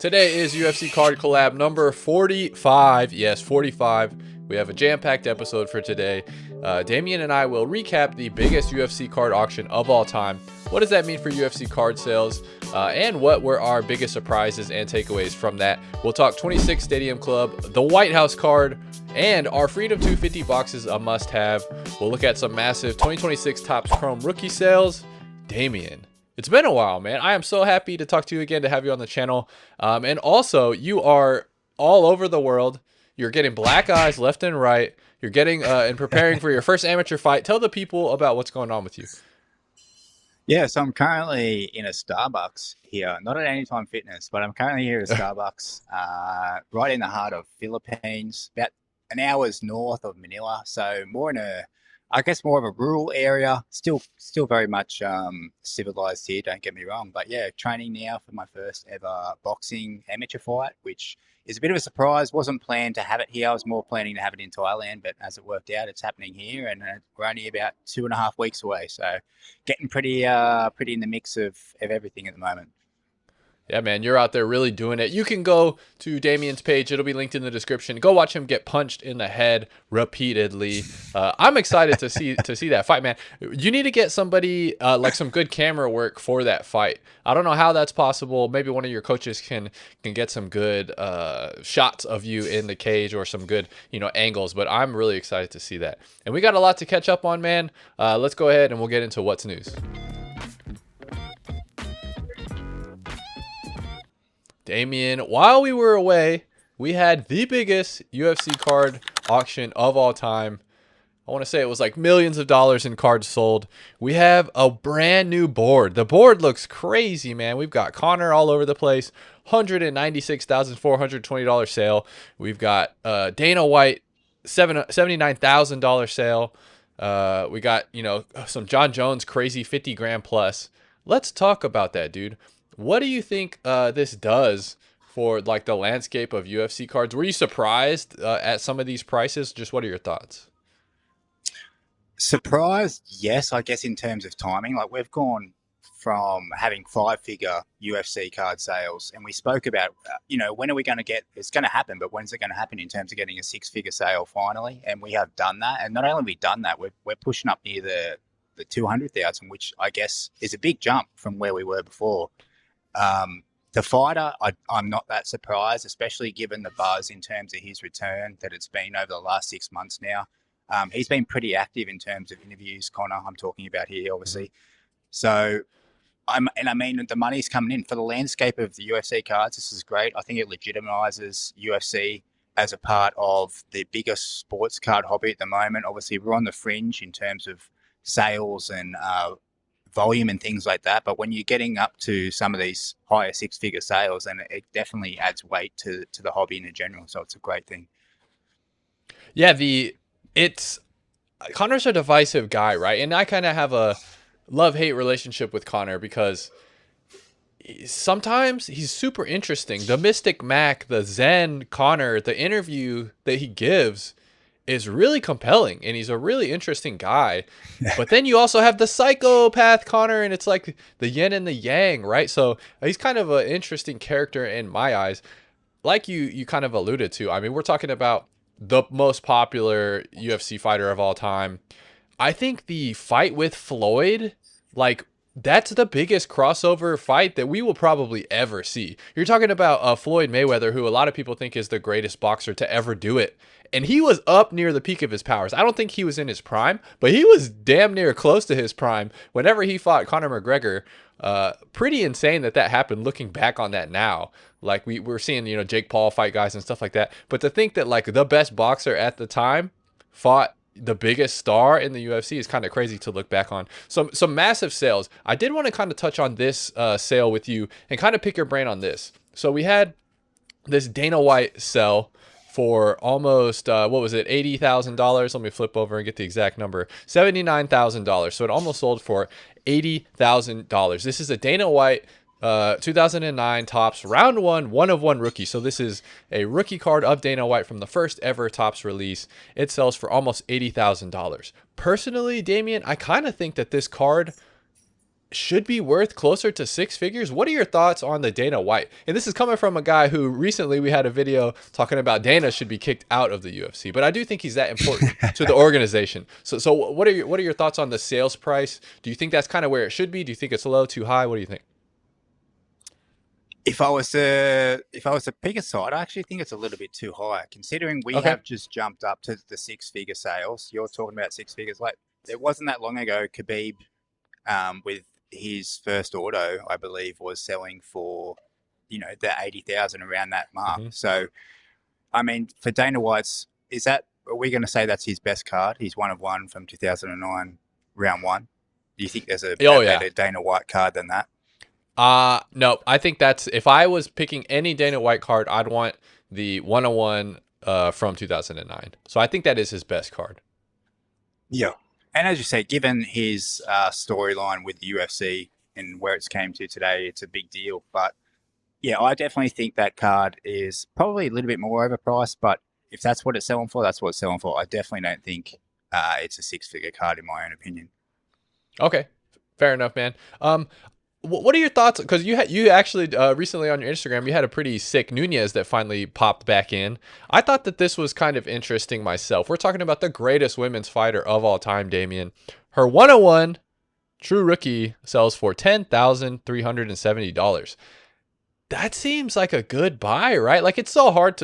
Today is UFC Card Collab number 45. Yes, 45. We have a jam-packed episode for today. Damian and I will recap the biggest UFC card auction of all time. What does that mean for UFC card sales? And what were our biggest surprises and takeaways from that? We'll talk 26 Stadium Club, the White House card, and our Freedom 250 boxes a must-have. We'll look at some massive 2026 Topps Chrome rookie sales. Damian, it's been a while, man. I am so happy to talk to you again, to have you on the channel. And also, you are all over the world. You're getting black eyes left and right. You're getting and preparing for your first amateur fight. Tell the people about what's going on with you. Yeah, so I'm currently in a Starbucks here, not at Anytime Fitness, but I'm currently here at a Starbucks, right in the heart of Philippines, about an hour's north of Manila. So more in a, I guess, more of a rural area. Still very much civilized here. Don't get me wrong, but yeah, training now for my first ever boxing amateur fight, which is a bit of a surprise. Wasn't planned to have it here. I was more planning to have it in Thailand, but as it worked out, it's happening here, and we're only about 2.5 weeks away. So getting pretty in the mix of everything at the moment. Yeah, man, you're out there really doing it. You can go to Damian's page. It'll be linked in the description. Go watch him get punched in the head repeatedly. I'm excited to see that fight, man. You need to get somebody like some good camera work for that fight. I don't know how that's possible. Maybe one of your coaches can get some good shots of you in the cage or some good angles. But I'm really excited to see that. And we got a lot to catch up on, man. Let's go ahead and we'll get into what's news. Damian, while we were away, we had the biggest UFC card auction of all time. I want to say it was like millions of dollars in cards sold. We have a brand new board. The board looks crazy, man. We've got Conor all over the place. $196,420 sale. We've got Dana White, $79,000 sale. We got, some John Jones crazy 50 grand plus. Let's talk about that, dude. What do you think this does for like the landscape of UFC cards? Were you surprised at some of these prices? Just what are your thoughts? Surprised, yes, I guess in terms of timing. Like we've gone from having 5-figure UFC card sales, and we spoke about, when are we going to get, it's going to happen, but when's it going to happen in terms of getting a 6-figure sale finally? And we have done that. And not only have we done that, we're pushing up near the 200,000, which I guess is a big jump from where we were before. The fighter, I'm not that surprised, especially given the buzz in terms of his return that it's been over the last 6 months now. He's been pretty active in terms of interviews, Conor, I'm talking about here, obviously. So, the money's coming in. For the landscape of the UFC cards, this is great. I think it legitimizes UFC as a part of the biggest sports card hobby at the moment. Obviously, we're on the fringe in terms of sales and volume and things like that, but when you're getting up to some of these higher 6-figure sales, then it definitely adds weight to the hobby in general. So it's a great thing. Yeah, Conor's a divisive guy, right? And I kind of have a love-hate relationship with Conor because sometimes he's super interesting. The Mystic Mac, the Zen Conor, the interview that he gives is really compelling, and he's a really interesting guy. But then you also have the psychopath Conor, and it's like the yin and the yang, right? So he's kind of an interesting character in my eyes. Like you kind of alluded to, I mean, we're talking about the most popular UFC fighter of all time. I think the fight with Floyd, like, that's the biggest crossover fight that we will probably ever see. You're talking about Floyd Mayweather, who a lot of people think is the greatest boxer to ever do it. And he was up near the peak of his powers. I don't think he was in his prime, but he was damn near close to his prime whenever he fought Conor McGregor. Pretty insane that happened looking back on that now. Like we're seeing, Jake Paul fight guys and stuff like that. But to think that like the best boxer at the time fought the biggest star in the UFC is kind of crazy to look back on. Some massive sales. I did want to kind of touch on this sale with you and kind of pick your brain on this. So we had this Dana White sell for almost, what was it, $80,000. Let me flip over and get the exact number. $79,000. So it almost sold for $80,000. This is a Dana White 2009 Topps round 1 of 1 rookie. So this is a rookie card of Dana White from the first ever Topps release. It sells for almost $80,000. Personally, Damian, I kind of think that this card should be worth closer to six figures. What are your thoughts on the Dana White? And this is coming from a guy who recently we had a video talking about Dana should be kicked out of the UFC, but I do think he's that important to the organization. So what are your thoughts on the sales price? Do you think that's kind of where it should be? Do you think it's low, too high? What do you think? If I was to pick a side, I actually think it's a little bit too high, considering we Okay. have just jumped up to the six-figure sales. You're talking about six figures. Like, it wasn't that long ago, Khabib, with his first auto, I believe, was selling for, the 80,000 around that mark. So, I mean, for Dana White's, are we going to say that's his best card? He's one of one from 2009, round one. Do you think there's a better Dana White card than that? No, I think that's, if I was picking any Dana White card, I'd want the 101 from 2009. So I think that is his best card. Yeah. And as you say, given his storyline with the UFC and where it's came to today, it's a big deal. But yeah, I definitely think that card is probably a little bit more overpriced. But if that's what it's selling for, that's what it's selling for. I definitely don't think it's a six-figure card, in my own opinion. Okay, fair enough, man. What are your thoughts? Because you actually recently on your Instagram, you had a pretty sick Nunez that finally popped back in. I thought that this was kind of interesting myself. We're talking about the greatest women's fighter of all time, Damian. Her 101 true rookie sells for $10,370. That seems like a good buy, right? Like, it's so hard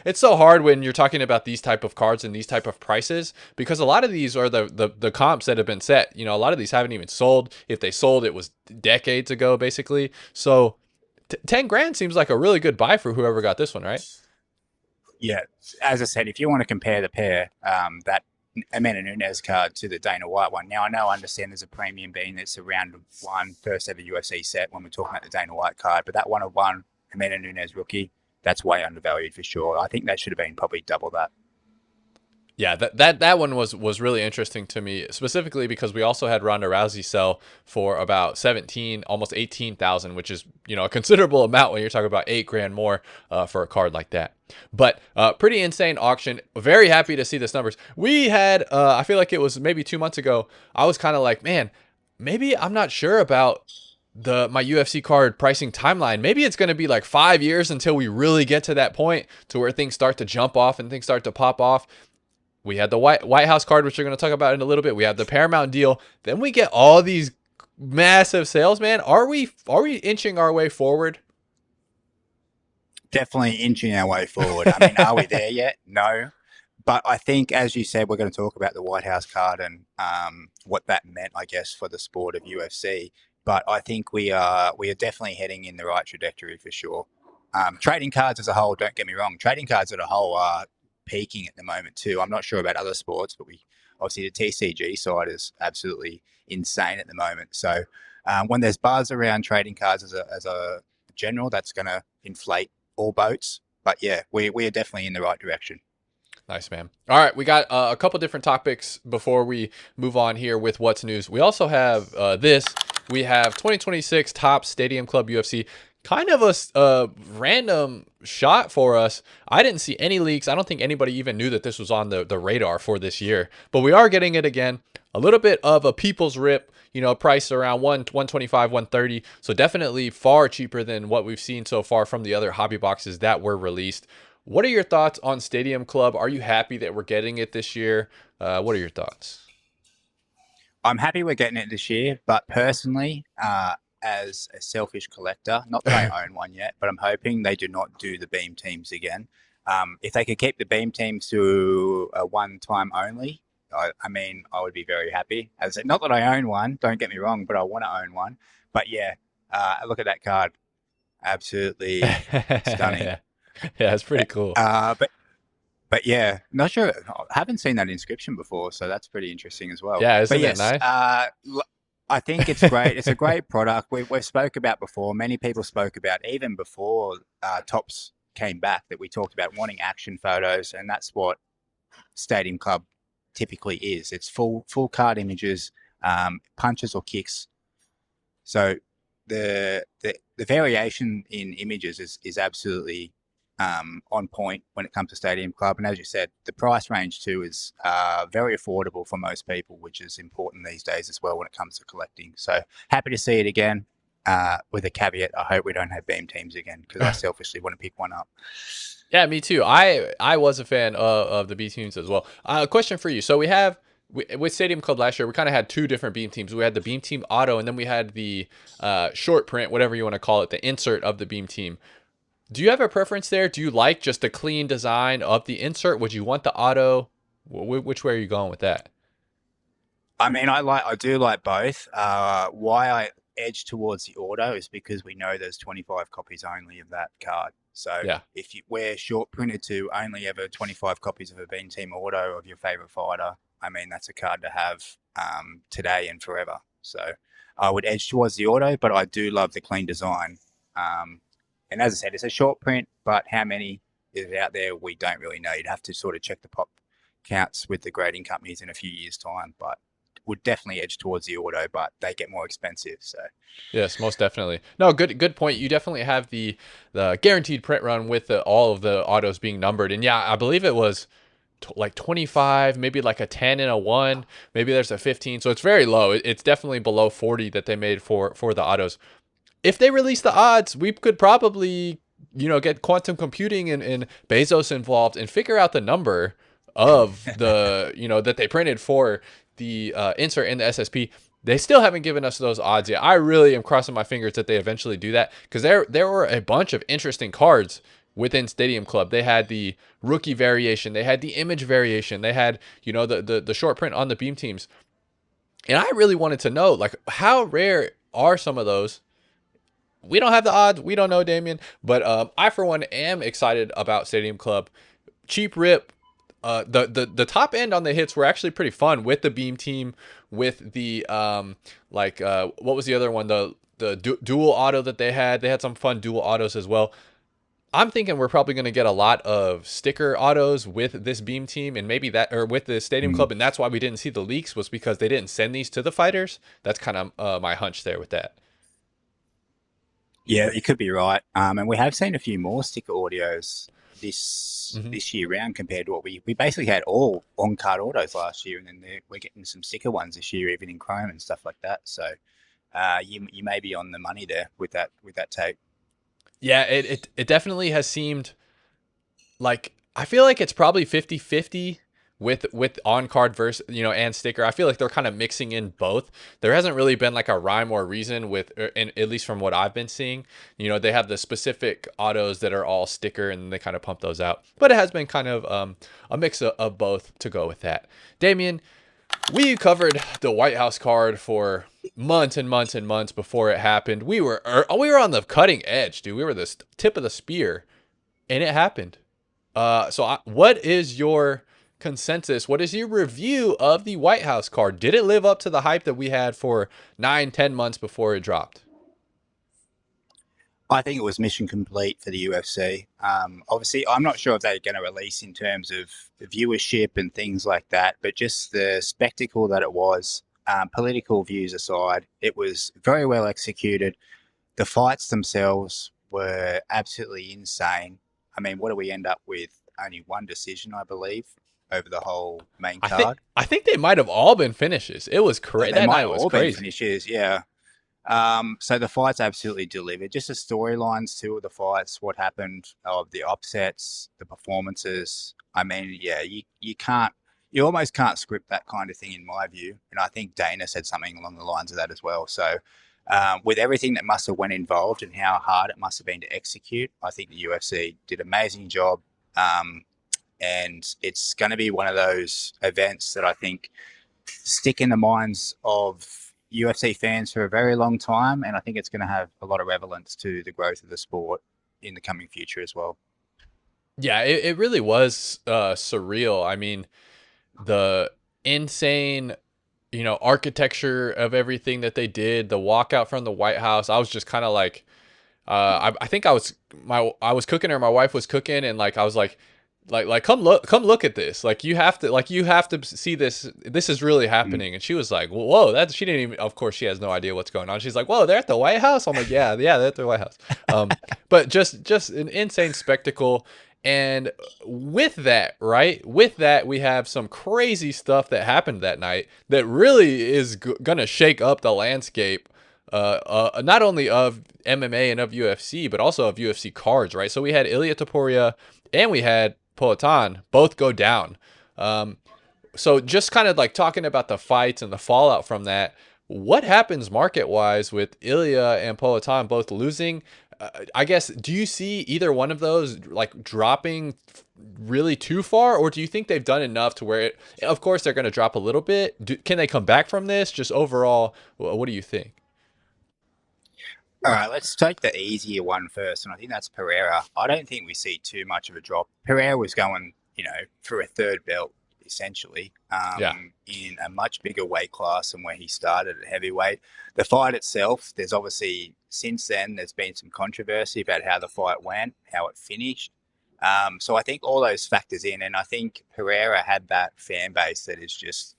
it's so hard when you're talking about these type of cards and these type of prices, because a lot of these are the comps that have been set. A lot of these haven't even sold. If they sold, it was decades ago, basically. So 10 grand seems like a really good buy for whoever got this one, right? Yeah. As I said, if you want to compare the pair, that Amanda Nunez card to the Dana White one. Now, I understand there's a premium being that's around one first ever UFC set when we're talking about the Dana White card, but that 101 Amanda Nunez rookie, that's way undervalued for sure. I think that should have been probably double that. Yeah, that one was really interesting to me, specifically because we also had Ronda Rousey sell for about 17, almost 18,000, which is, a considerable amount when you're talking about 8 grand more for a card like that. But pretty insane auction. Very happy to see this numbers. We had, I feel like it was maybe 2 months ago, I was kind of like, man, maybe I'm not sure about my UFC card pricing timeline. Maybe it's going to be like 5 years until we really get to that point to where things start to jump off and things start to pop off. We had the White House card, which we're going to talk about in a little bit. We have the Paramount deal. Then we get all these massive sales, man. Are we inching our way forward? Definitely inching our way forward. I mean, are we there yet? No. But I think, as you said, we're going to talk about the White House card and what that meant, I guess, for the sport of UFC. But I think we are definitely heading in the right trajectory for sure. Trading cards as a whole, don't get me wrong, trading cards as a whole are peaking at the moment too. I'm not sure about other sports, but obviously the TCG side is absolutely insane at the moment. So when there's buzz around trading cards as a general, that's going to inflate all boats. But yeah, we are definitely in the right direction. Nice, man. All right, we got a couple different topics before we move on here with what's news. We also have this. We have 2026 Topps Stadium Club UFC. Kind of a random shot for us. I didn't see any leaks. I don't think anybody even knew that this was on the radar for this year. But we are getting it again. A little bit of a people's rip, price around 125, 130. So definitely far cheaper than what we've seen so far from the other hobby boxes that were released. What are your thoughts on Stadium Club? Are you happy that we're getting it this year? What are your thoughts? I'm happy we're getting it this year, but personally, as a selfish collector, not that I own one yet, but I'm hoping they do not do the beam teams again. If they could keep the beam teams to a one-time only, I would be very happy. As I said, not that I own one, don't get me wrong, but I want to own one. But yeah, look at that card. Absolutely stunning. Yeah, it's pretty cool. But yeah, not sure. I haven't seen that inscription before, so that's pretty interesting as well. Yeah, isn't it nice? I think it's great. It's a great product. We've spoke about before. Many people spoke about even before Topps came back that we talked about wanting action photos, and that's what Stadium Club typically is. It's full card images, punches or kicks. So the variation in images is absolutely on point when it comes to Stadium Club. And as you said, the price range too is very affordable for most people, which is important these days as well when it comes to collecting. So happy to see it again. With a caveat, I hope we don't have beam teams again because I selfishly want to pick one up. Yeah, me too. I was a fan of the B teams as well. Question for you. So we have with Stadium Club last year, we kind of had two different beam teams. We had the beam team auto, and then we had the short print, whatever you want to call it, the insert of the beam team. Do you have a preference there? Do you like just the clean design of the insert? Would you want the auto? Which way are you going with that? I mean, I do like both. Why I edge towards the auto is because we know there's 25 copies only of that card. So Yeah. if we're short printed to only ever 25 copies of a beam team auto of your favorite fighter, I mean, that's a card to have today and forever. So I would edge towards the auto, but I do love the clean design. And as I said, it's a short print, but how many is out there, we don't really know. You'd have to sort of check the pop counts with the grading companies in a few years' time, but would definitely edge towards the auto, but they get more expensive. So Yes, most definitely. No, good point. You definitely have the guaranteed print run with all of the autos being numbered, and yeah, I believe it was like 25, maybe like a 10 and a 1, maybe there's a 15, so it's very low. It's definitely below 40 that they made for the autos. If they release the odds, we could probably, get quantum computing and Bezos involved and figure out the number of the, that they printed for the insert in the SSP. They still haven't given us those odds yet. I really am crossing my fingers that they eventually do that, because there were a bunch of interesting cards within Stadium Club. They had the rookie variation, they had the image variation, they had, the short print on the beam teams. And I really wanted to know, like, how rare are some of those? We don't have the odds. We don't know, Damian. But I, for one, am excited about Stadium Club. Cheap rip. The top end on the hits were actually pretty fun with the beam team, with the what was the other one? The dual auto that they had. They had some fun dual autos as well. I'm thinking we're probably going to get a lot of sticker autos with this beam team, and maybe that, or with the Stadium Club, and that's why we didn't see the leaks, was because they didn't send these to the fighters. That's kind of my hunch there with that. yeah, you could be right. And we have seen a few more sticker audios this year round compared to what we basically had all on card autos last year, and then we're getting some sticker ones this year, even in chrome and stuff like that. So you may be on the money there with that tape. Yeah, it definitely has seemed like, I feel like it's probably 50-50 with on card versus, and sticker. I feel like they're kind of mixing in both. There hasn't really been like a rhyme or reason with, and at least from what I've been seeing, they have the specific autos that are all sticker and they kind of pump those out. But it has been kind of a mix of both to go with that. Damian, we covered the White House card for months and months and months before it happened. We were on the cutting edge, dude. We were the tip of the spear, and it happened. What is your consensus? What is your review of the White House card? Did it live up to the hype that we had for 9-10 months before it dropped? I think it was mission complete for the UFC. Obviously, I'm not sure if they're going to release in terms of viewership and things like that, but just the spectacle that it was, political views aside, it was very well executed. The fights themselves were absolutely insane. I mean, what do we end up with? Only one decision, I believe, over the whole main card. I think they might have all been finishes. It was crazy. That night was crazy. Finishes, yeah. So the fights absolutely delivered. Just the storylines too of the fights, what happened, of the upsets, the performances. I mean, yeah, you almost can't script that kind of thing in my view. And I think Dana said something along the lines of that as well. So with everything that must have went involved and how hard it must have been to execute, I think the UFC did an amazing job. And it's going to be one of those events that I think stick in the minds of UFC fans for a very long time, and I think it's going to have a lot of relevance to the growth of the sport in the coming future as well. Yeah, it really was surreal. I mean, the insane, architecture of everything that they did, the walkout from the White House. I was just kind of like, I think I was cooking, or my wife was cooking, and like I was like, like come look at this. Like you have to see this. This is really happening. And she was like, whoa, that's, she didn't even, of course she has no idea what's going on. She's like, whoa, they're at the White House. I'm like, yeah, they're at the White House. But just an insane spectacle. And with that, right, with that, we have some crazy stuff that happened that night that really is gonna shake up the landscape, not only of MMA and of UFC, but also of UFC cards, right? So we had Ilia Topuria and we had Poatan both go down. So just kind of like talking about the fights and the fallout from that, what happens market wise with Ilya and Poatan both losing? I guess, do you see either one of those like dropping really too far, or do you think they've done enough to where it, of course they're going to drop a little bit? Can they come back from this? Just overall, what do you think? All right, let's take the easier one first, and I think that's Pereira. I don't think we see too much of a drop. Pereira was going, for a third belt essentially, Yeah. in a much bigger weight class than where he started at heavyweight. The fight itself, there's obviously since then there's been some controversy about how the fight went, how it finished. So I think all those factors in, and I think Pereira had that fan base that is just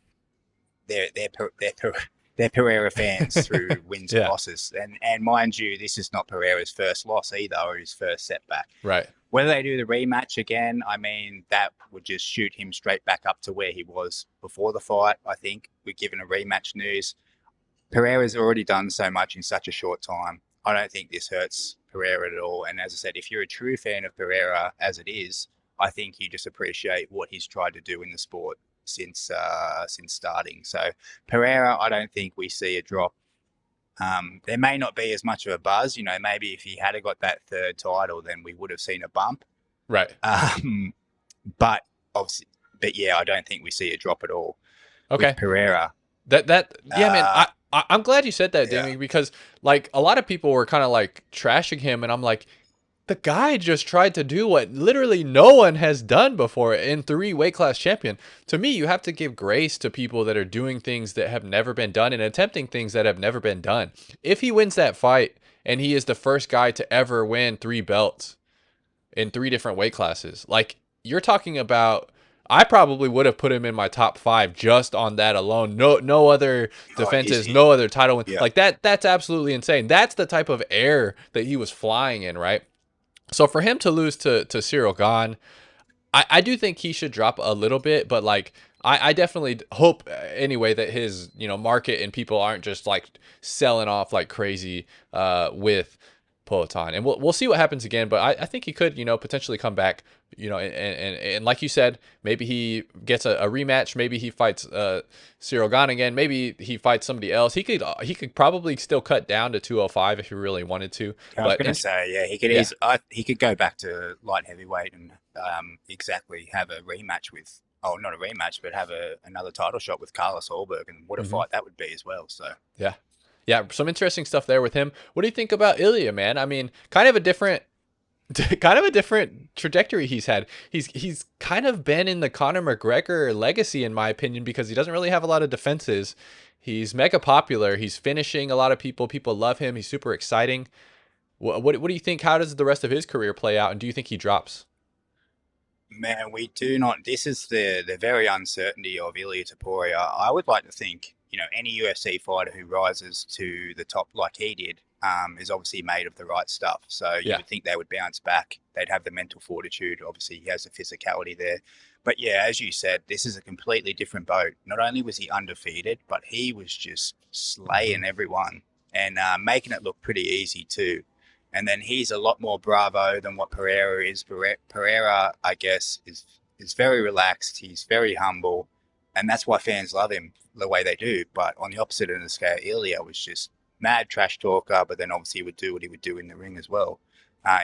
they're Pereira fans through wins and Yeah. losses. And mind you, this is not Pereira's first loss either, or his first setback. Right. Whether they do the rematch again, I mean, that would just shoot him straight back up to where he was before the fight, I think. We're given a rematch news. Pereira's already done so much in such a short time. I don't think this hurts Pereira at all. And as I said, if you're a true fan of Pereira as it is, I think you just appreciate what he's tried to do in the sport since starting. So Pereira, I don't think we see a drop. There may not be as much of a buzz, maybe if he had got that third title, then we would have seen a bump. Right. But obviously, yeah, I don't think we see a drop at all. Okay. With Pereira. Yeah, man. I'm glad you said that, Yeah. Damien, because like a lot of people were kind of like trashing him, and I'm like, the guy just tried to do what literally no one has done before in 3 weight class champion. To me, you have to give grace to people that are doing things that have never been done and attempting things that have never been done. If he wins that fight and he is the first guy to ever win 3 belts in 3 different weight classes, like you're talking about, I probably would have put him in my top 5 just on that alone. No other defenses, no other title win. Yeah. Like that's absolutely insane. That's the type of air that he was flying in, right? So for him to lose to Cyril Gahn, I do think he should drop a little bit, but like I definitely hope anyway that his market and people aren't just like selling off like crazy with Poatan, and we'll see what happens again. But I think he could potentially come back, and like you said, maybe he gets a rematch, maybe he fights Cyril Gahn again, maybe he fights somebody else. He could probably still cut down to 205 if he really wanted to. I was going to say, yeah, he could he could go back to light heavyweight and exactly have a rematch with, not a rematch, but have another title shot with Carlos Ulberg, and what a fight that would be as well. So yeah, some interesting stuff there with him. What do you think about Ilya, man? I mean, kind of a different trajectory he's had. He's kind of been in the Conor McGregor legacy, in my opinion, because he doesn't really have a lot of defenses. He's mega popular. He's finishing a lot of people. People love him. He's super exciting. What do you think? How does the rest of his career play out? And do you think he drops? Man, we do not. This is the very uncertainty of Ilia Topuria. I would like to think, any UFC fighter who rises to the top like he did is obviously made of the right stuff. So you would think they would bounce back. They'd have the mental fortitude. Obviously, he has the physicality there. But yeah, as you said, this is a completely different boat. Not only was he undefeated, but he was just slaying everyone and making it look pretty easy too. And then he's a lot more bravo than what Pereira is. Pereira, I guess, is very relaxed. He's very humble. And that's why fans love him the way they do. But on the opposite end of the scale, Ilya was just mad trash talker, but then obviously he would do what he would do in the ring as well,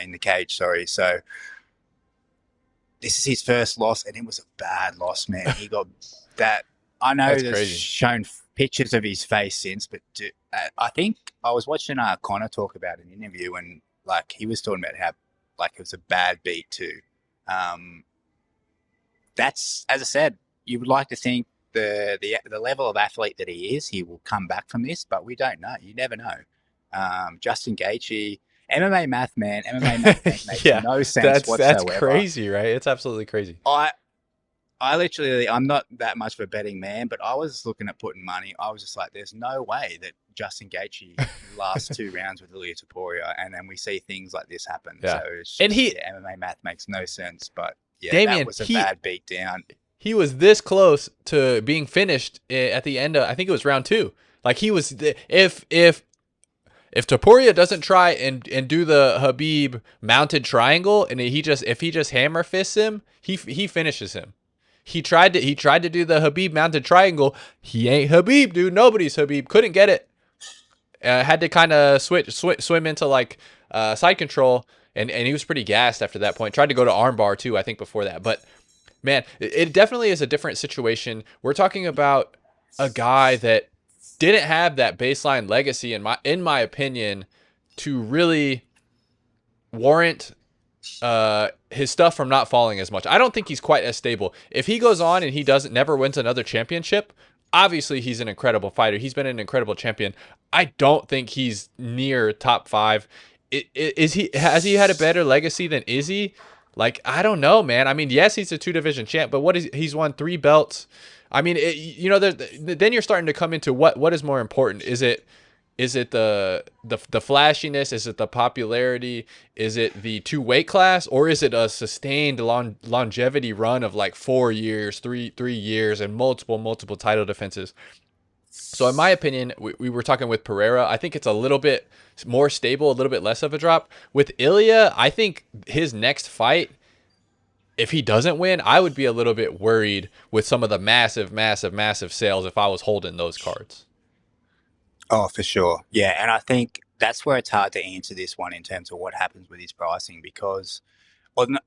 in the cage, sorry. So this is his first loss, and it was a bad loss, man. He got that. I know there's shown pictures of his face since, but I think I was watching Connor talk about an interview, and like he was talking about how like it was a bad beat too. That's, as I said, you would like to think the level of athlete that he is, he will come back from this, but we don't know. You never know. Justin Gaethje, MMA math, man. MMA math makes Yeah, no sense that's whatsoever. crazy, right? It's absolutely crazy. I literally, I'm not that much of a betting man, but I was looking at putting money. I was just like, there's no way that Justin Gaethje lasts 2 rounds with Ilia Topuria, and then we see things like this happen. Yeah. So it's And just, yeah, MMA math makes no sense. But yeah, that Damian, was a bad beat down. he was this close to being finished at the end of, I think it was round 2. Like he was, if Topuria doesn't try and do the Khabib mounted triangle, and if he just hammer fists him, he finishes him. He tried to do the Khabib mounted triangle. He ain't Khabib, dude. Nobody's Khabib. Couldn't get it. Had to kind of swim into like side control, and he was pretty gassed after that point. Tried to go to armbar too, I think, before that. But man, it definitely is a different situation. We're talking about a guy that didn't have that baseline legacy, in my opinion, to really warrant his stuff from not falling as much. I don't think he's quite as stable. If he goes on and he never wins another championship, obviously he's an incredible fighter. He's been an incredible champion. I don't think he's near top 5. Has he had a better legacy than Izzy? Like, I don't know, man. I mean, yes, he's a 2-division champ, but he's won 3 belts. I mean, then you're starting to come into what is more important. Is it the flashiness? Is it the popularity? Is it the 2 weight class? Or is it a sustained longevity run of like 4 years, 3 years, and multiple title defenses? So in my opinion, we were talking with Pereira. I think it's a little bit more stable, a little bit less of a drop. With Ilia, I think his next fight, if he doesn't win, I would be a little bit worried with some of the massive sales if I was holding those cards. Oh, for sure. Yeah, and I think that's where it's hard to answer this one in terms of what happens with his pricing, because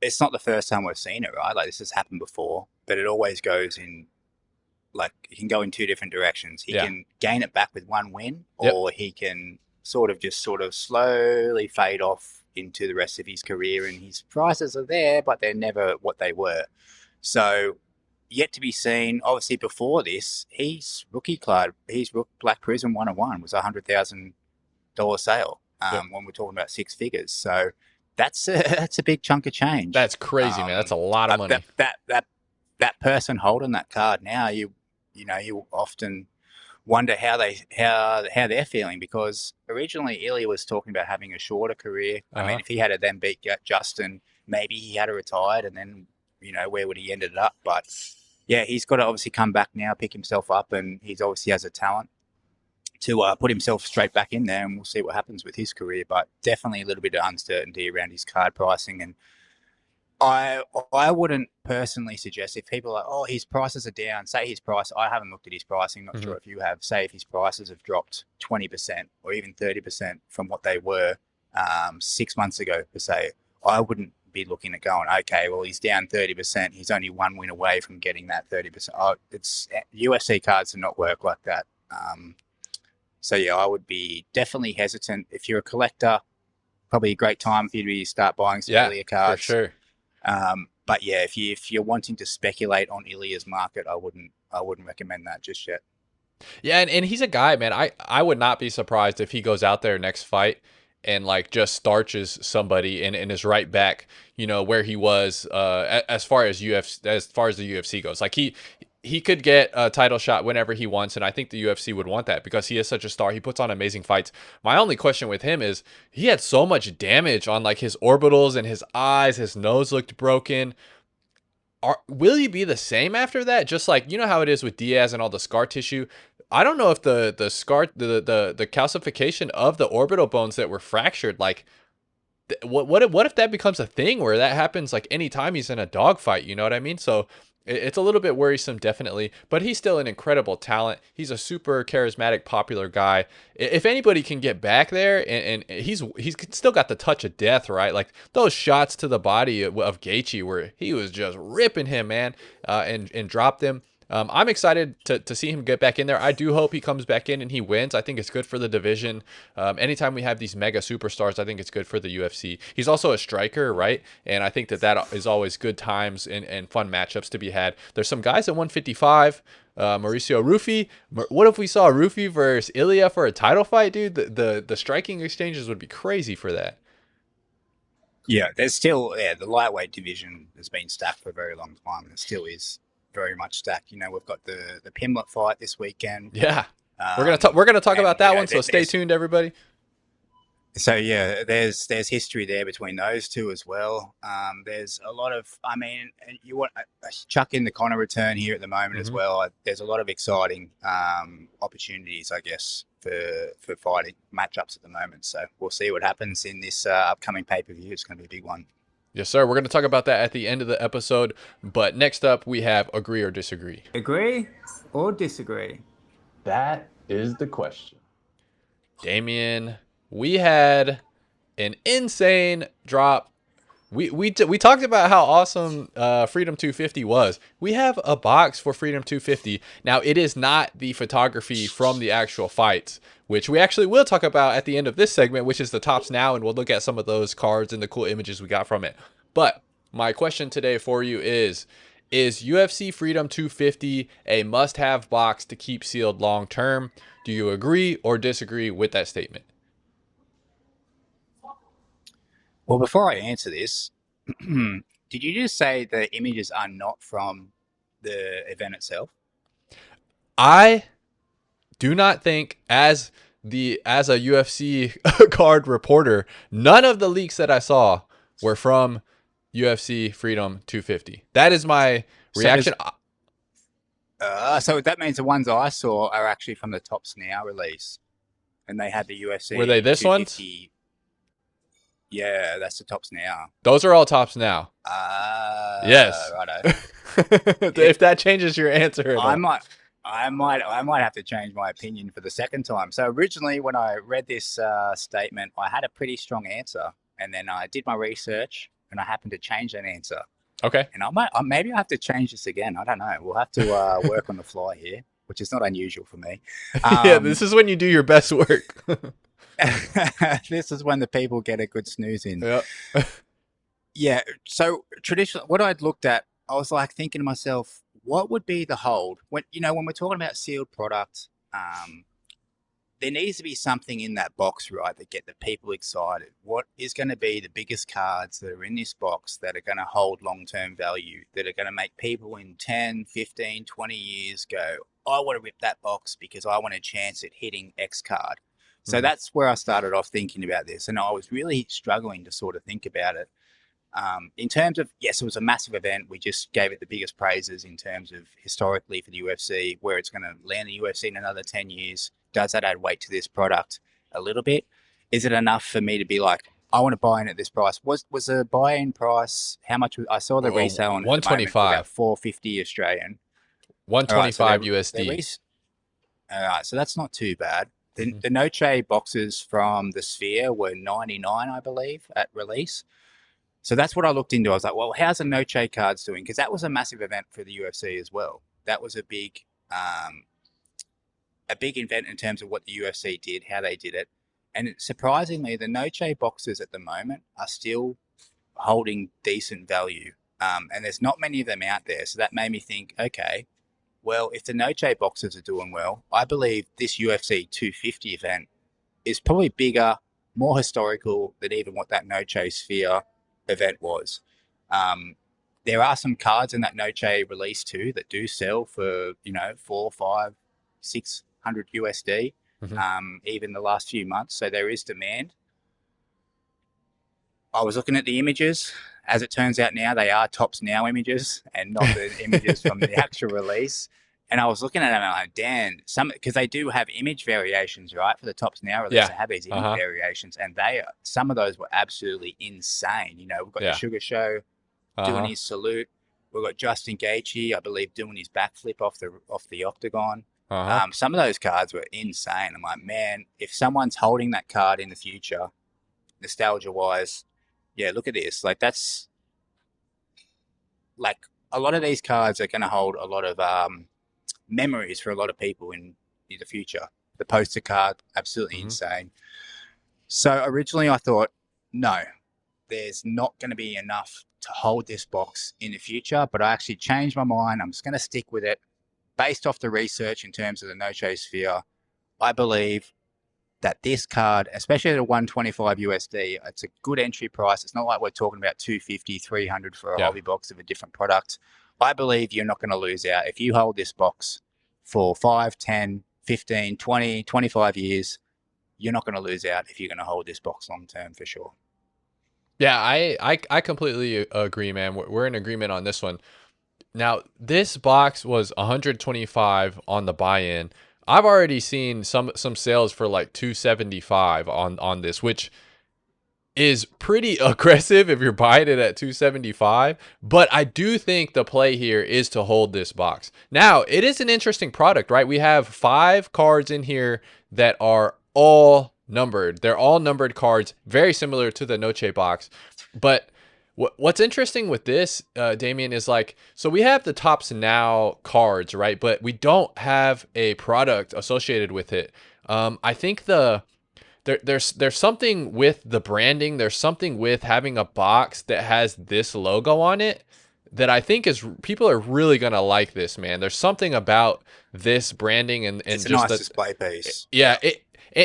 it's not the first time we've seen it, right? Like, this has happened before, but it always goes in, like, he can go in 2 different directions. He can gain it back with 1 win, or he can sort of slowly fade off into the rest of his career, and his prices are there, but they're never what they were. So yet to be seen. Obviously, before this, his rookie card, his Black Prism 101 was $100,000 sale. When we're talking about 6 figures, so that's a big chunk of change. That's crazy, man. That's a lot of money. That person holding that card now, you often wonder how they're feeling, because originally Ilya was talking about having a shorter career. I mean, if he had to then beat Justin, maybe he had to retired, and then where would he ended up? But yeah, he's got to obviously come back now, pick himself up, and he's obviously has a talent to put himself straight back in there, and we'll see what happens with his career. But definitely a little bit of uncertainty around his card pricing, and I wouldn't personally suggest, if people are like, oh, his prices are down, say his price, I haven't looked at his pricing, not sure if you have, say if his prices have dropped 20% or even 30% from what they were 6 months ago, per se, I wouldn't be looking at going, okay, well, he's down 30%, he's only 1 win away from getting that 30%. It's UFC cards do not work like that. So yeah, I would be definitely hesitant. If you're a collector, probably a great time for you to start buying some Ilya cards. For sure. But yeah, if you're wanting to speculate on Ilya's market, I wouldn't recommend that just yet. Yeah, and he's a guy, man. I would not be surprised if he goes out there next fight and like just starches somebody and is right back, where he was as far as the UFC goes. Like he could get a title shot whenever he wants, and I think the UFC would want that because he is such a star. He puts on amazing fights. My only question with him is he had so much damage on like his orbitals and his eyes. His nose looked broken. Will he be the same after that? Just like, how it is with Diaz and all the scar tissue. I don't know if the scar, the calcification of the orbital bones that were fractured, like what if that becomes a thing where that happens like anytime he's in a dogfight, you know what I mean? So it's a little bit worrisome, definitely, but he's still an incredible talent. He's a super charismatic, popular guy. If anybody can get back there, and he's still got the touch of death, right? Like those shots to the body of Gaethje, where he was just ripping him, man, and dropped him. I'm excited to see him get back in there. I do hope he comes back in and he wins. I think it's good for the division. Anytime we have these mega superstars, I think it's good for the UFC. He's also a striker, right? And I think that is always good times and fun matchups to be had. There's some guys at 155. Mauricio Rufy. What if we saw Rufy versus Ilya for a title fight, dude? The striking exchanges would be crazy for that. Yeah, there's still the lightweight division has been stacked for a very long time, and it still is very much stacked. You know, we've got the Pimlet fight this weekend, Yeah. We're gonna talk and about you that know one, so stay there's tuned, everybody. so yeah, there's history there between those two as well. There's a lot of, I mean, and you want chuck in the Connor return here at the moment as Hmm. well. There's a lot of exciting opportunities, I guess, for fighting matchups at the moment. So we'll see what happens in this upcoming pay per view. It's going to be a big one. Yes, sir. We're gonna talk about that at the end of the episode. But next up, we have agree or disagree. Agree or disagree? That is the question. Damian, we had an insane drop. We talked about how awesome Freedom 250 was. We have a box for Freedom 250. Now, it is not the photography from the actual fights, which we actually will talk about at the end of this segment, which is the Topps Now, and we'll look at some of those cards and the cool images we got from it. But my question today for you is UFC Freedom 250 a must-have box to keep sealed long-term? Do you agree or disagree with that statement? Well, before I answer this, did you just say the images are not from the event itself? I do not think as a UFC card reporter, none of the leaks that I saw were from UFC Freedom 250. That is my reaction. So that means the ones I saw are actually from the Topps Now release, and they had the UFC. Were they this ones? 250. Yeah, that's the Topps Now. Those are all Tops Now. Yes. Righto. If that changes your answer at all. I might have to change my opinion for the second time. So originally, when I read this statement, I had a pretty strong answer, and then I did my research, and I happened to change that answer. Okay. And maybe I have to change this again. I don't know. We'll have to work on the fly here, which is not unusual for me. Yeah, this is when you do your best work. This is when the people get a good snooze in. Yep. Yeah. So traditionally, what I'd looked at, I was like thinking to myself, what would be the hold when we're talking about sealed product? There needs to be something in that box, right, that get the people excited. What is going to be the biggest cards that are in this box that are going to hold long-term value, that are going to make people in 10, 15, 20 years go, I want to rip that box because I want a chance at hitting X card. So that's where I started off thinking about this. And I was really struggling to sort of think about it. In terms of, yes, it was a massive event. We just gave it the biggest praises in terms of historically for the UFC, where it's going to land the UFC in another 10 years. Does that add weight to this product a little bit? Is it enough for me to be like, I want to buy in at this price? Was the buy-in price, how much? I saw the resale on 125, about 450 Australian. 125 right, so USD. All right, so that's not too bad. The Noche boxes from the Sphere were 99, I believe, at release. So that's what I looked into. I was like, well, how's the Noche cards doing? Because that was a massive event for the UFC as well. That was a big event in terms of what the UFC did, how they did it. And surprisingly, the Noche boxes at the moment are still holding decent value. And there's not many of them out there. So that made me think, okay, well, if the Noche boxes are doing well, I believe this UFC 250 event is probably bigger, more historical than even what that Noche Sphere event was. There are some cards in that Noche release too that do sell for 4, 5, 600 USD. Even the last few months, so there is demand. I was looking at the images. As it turns out now, they are Topps Now images and not the images from the actual release. And I was looking at them and I'm like, Dan, because they do have image variations, right? For the Topps Now release, Yeah. They have these image variations, and some of those were absolutely insane. We've got the Sugar Show doing his salute. We've got Justin Gaethje, I believe, doing his backflip off the octagon. Some of those cards were insane. I'm like, man, if someone's holding that card in the future, nostalgia-wise, yeah, look at this. Like, that's like a lot of these cards are going to hold a lot of memories for a lot of people in the future. The poster card, absolutely insane. So originally I thought, no, there's not going to be enough to hold this box in the future, but I actually changed my mind. I'm just going to stick with it based off the research in terms of the Noche Sphere. I believe that this card, especially at a 125 USD, it's a good entry price. It's not like we're talking about 250, 300 for a hobby box of a different product. I believe you're not going to lose out. If you hold this box for 5, 10, 15, 20, 25 years, you're not going to lose out if you're going to hold this box long term for sure. Yeah, I completely agree, man. We're in agreement on this one. Now, this box was 125 on the buy-in. I've already seen some sales for like 275 on this, which is pretty aggressive if you're buying it at 275. But I do think the play here is to hold this box. Now, it is an interesting product, right? We have 5 cards in here that are all numbered. They're all numbered cards, very similar to the Noche box. But what's interesting with this, Damian, is like, so we have the Topps Now cards, right? But we don't have a product associated with it. I think there's something with the branding. There's something with having a box that has this logo on it that I think is people are really gonna like this, man. There's something about this branding and it's just a nice display piece. Yeah,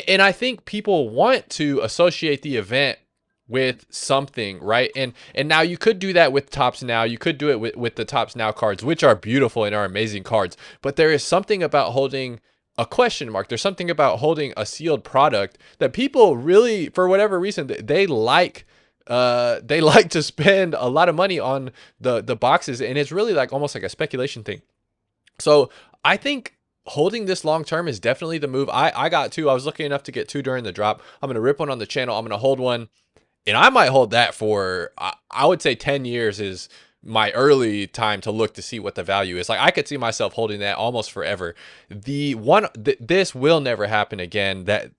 and I think people want to associate the event with something, right? And now you could do that with Topps Now. You could do it with the Topps Now cards, which are beautiful and are amazing cards. But there is something about holding a question mark. There's something about holding a sealed product that people really, for whatever reason, they like to spend a lot of money on the boxes, and it's really like almost like a speculation thing. So I think holding this long term is definitely the move. I got 2. I was lucky enough to get 2 during the drop. I'm gonna rip one on the channel. I'm gonna hold one, and I might hold that for I would say 10 years is my early time to look to see what the value is. Like I could see myself holding that almost forever. This will never happen again. That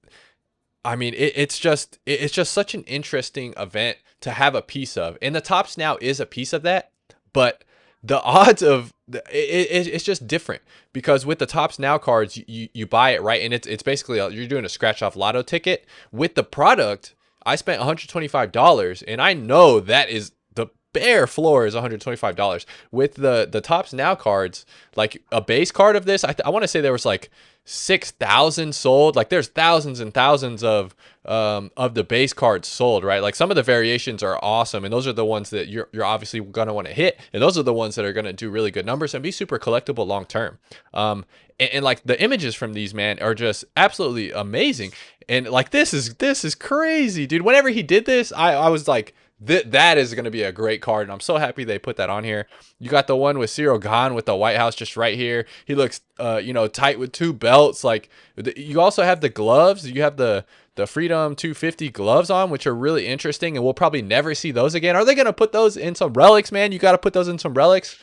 I mean, it's just such an interesting event to have a piece of, and the Topps Now is a piece of that. But the odds of it's just different because with the Topps Now cards, you buy it, right, and it's basically you're doing a scratch off lotto ticket. With the product, I spent $125, and I know that is the bare floor is $125. With the Topps Now cards, like a base card of this, I want to say there was like 6,000 sold. Like there's thousands and thousands of the base cards sold, right? Like some of the variations are awesome, and those are the ones that you're obviously gonna want to hit, and those are the ones that are gonna do really good numbers and be super collectible long term. And like the images from these, man, are just absolutely amazing. And like this is crazy, dude. Whenever he did this, I was like, that is going to be a great card, and I'm so happy they put that on here. You got the one with Cyril Gahn with the White House just right here. He looks, tight with 2 belts. Like you also have the gloves. You have the Freedom 250 gloves on, which are really interesting, and we'll probably never see those again. Are they going to put those in some relics, man? You got to put those in some relics.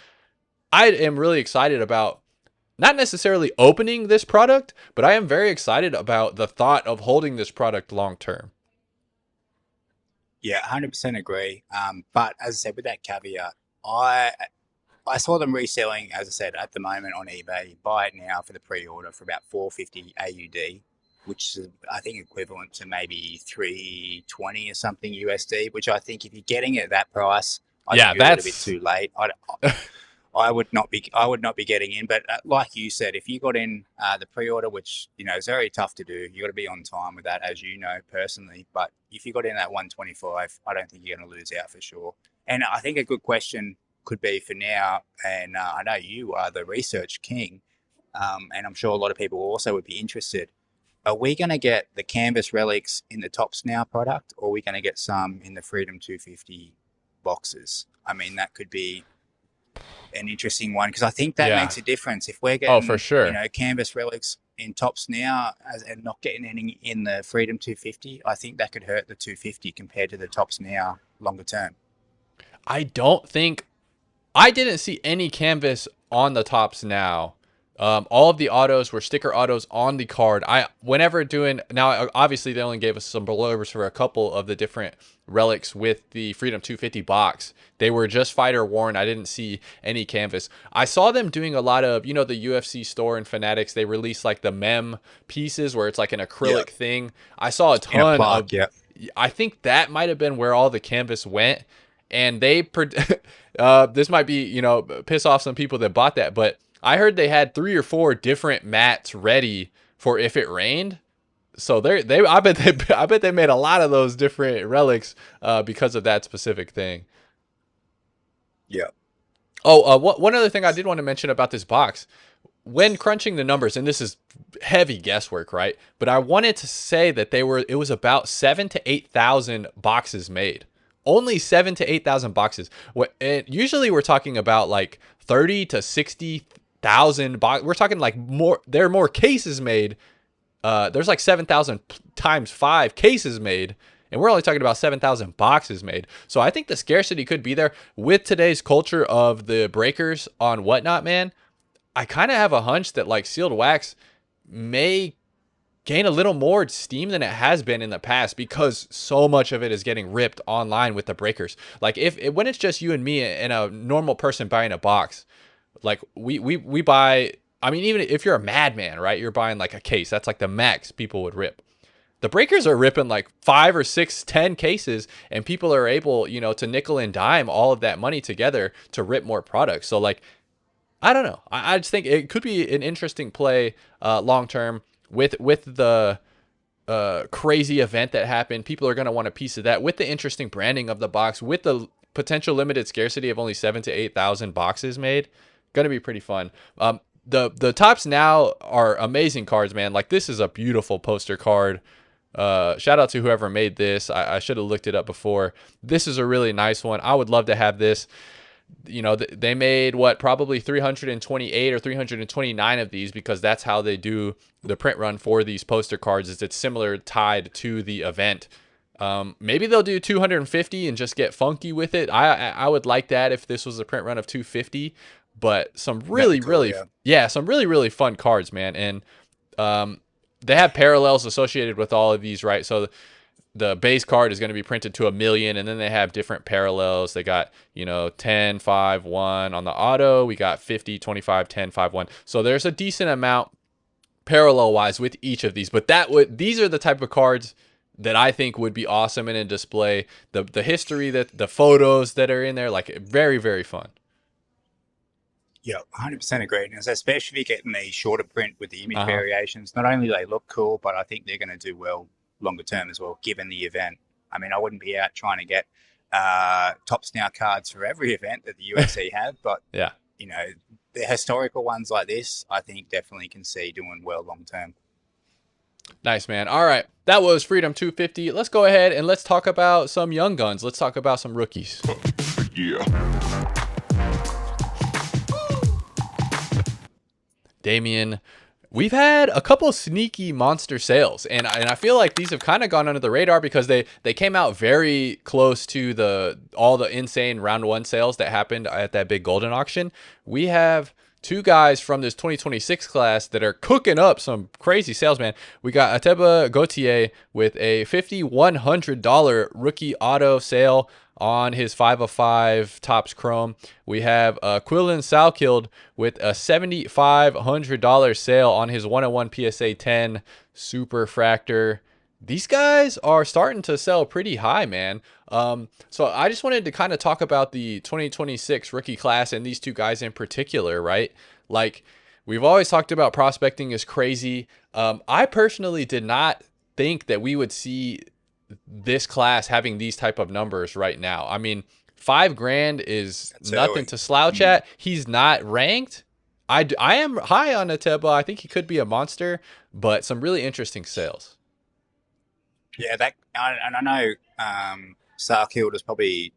I am really excited about not necessarily opening this product, but I am very excited about the thought of holding this product long term. Yeah, 100% agree. But as I said, with that caveat, I saw them reselling, as I said, at the moment on eBay. Buy it now for the pre-order for about 450 AUD, which is, I think, equivalent to maybe 320 or something USD, which I think if you're getting it at that price, I think you're a little bit too late. I would not be getting in. But like you said, if you got in the pre-order, which is very tough to do, you got to be on time with that, as you know personally. But if you got in at 125, I don't think you're going to lose out for sure. And I think a good question could be for now, and I know you are the research king, and I'm sure a lot of people also would be interested. Are we going to get the canvas relics in the Topps Now product, or are we going to get some in the Freedom 250 boxes? I mean, that could be an interesting one, because I think that makes a difference. If we're getting, for sure, canvas relics in Topps Now and not getting any in the Freedom 250, I think that could hurt the 250 compared to the Topps Now longer term. I didn't see any canvas on the Topps Now. All of the autos were sticker autos on the card. Now obviously they only gave us some blowovers for a couple of the different relics with the Freedom 250 box. They were just fighter worn. I didn't see any canvas. I saw them doing a lot of, the UFC store and Fanatics. They released like the mem pieces where it's like an acrylic thing. I saw a ton of. I think that might have been where all the canvas went, and they this might be piss off some people that bought that, but I heard they had 3 or 4 different mats ready for if it rained. So I bet they made a lot of those different relics because of that specific thing. Yeah. Oh, one other thing I did want to mention about this box, when crunching the numbers, and this is heavy guesswork, right? But I wanted to say that it was about 7,000 to 8,000 boxes made. Only 7,000 to 8,000 boxes. Usually we're talking about like 30 to 60,000 boxes. We're talking like more. There are more cases made. There's like 7,000 times 5 cases made. And we're only talking about 7,000 boxes made. So I think the scarcity could be there with today's culture of the breakers on whatnot, man. I kind of have a hunch that like sealed wax may gain a little more steam than it has been in the past because so much of it is getting ripped online with the breakers. Like when it's just you and me and a normal person buying a box, like we buy, I mean, even if you're a madman, right? You're buying like a case. That's like the max people would rip. The breakers are ripping like 5 or 6, 10 cases, and people are able, to nickel and dime all of that money together to rip more products. So like, I don't know. I just think it could be an interesting play long term with the crazy event that happened. People are going to want a piece of that with the interesting branding of the box, with the potential limited scarcity of only 7,000 to 8,000 boxes made. Going to be pretty fun. The Topps now are amazing cards, man. Like this is a beautiful poster card. Shout out to whoever made this. I should have looked it up before. This is a really nice one. I would love to have this. They made probably 328 or 329 of these because that's how they do the print run for these poster cards. It's similar tied to the event. Maybe they'll do 250 and just get funky with it. I would like that if this was a print run of 250, but some really some really fun cards, man. And they have parallels associated with all of these, right? So the base card is going to be printed to 1,000,000, and then they have different parallels. They got 10, 5, 1 on the auto. We got 50, 25, 10, 5, 1. So there's a decent amount parallel wise with each of these. But these are the type of cards that I think would be awesome in a display. The history, the photos that are in there, like very, very fun. Yeah, 100% agreed. And especially if you're getting the shorter print with the image variations, not only do they look cool, but I think they're going to do well longer term as well, given the event. I mean, I wouldn't be out trying to get Topps Now cards for every event that the UFC have, but yeah, the historical ones like this, I think definitely can see doing well long term. Nice, man. All right, that was Freedom 250. Let's go ahead and let's talk about some young guns. Let's talk about some rookies. Yeah. Damian, we've had a couple sneaky monster sales, and I feel like these have kind of gone under the radar because they came out very close to all the insane round 1 sales that happened at that big golden auction. We have 2 guys from this 2026 class that are cooking up some crazy sales, man. We got Ateba Gautier with a $5,100 rookie auto sale on his 5 of 5 Topps Chrome. We have Quillen Salkild with a $7,500 sale on his 101 PSA 10 Superfractor. These guys are starting to sell pretty high, man. So I just wanted to kind of talk about the 2026 rookie class and these 2 guys in particular, right? Like, we've always talked about prospecting is crazy. I personally did not think that we would see this class having these type of numbers right now. I mean, $5,000 is nothing to slouch at. He's not ranked. I am high on Ateba. I think he could be a monster, but some really interesting sales. Yeah, and I know Sarkild is probably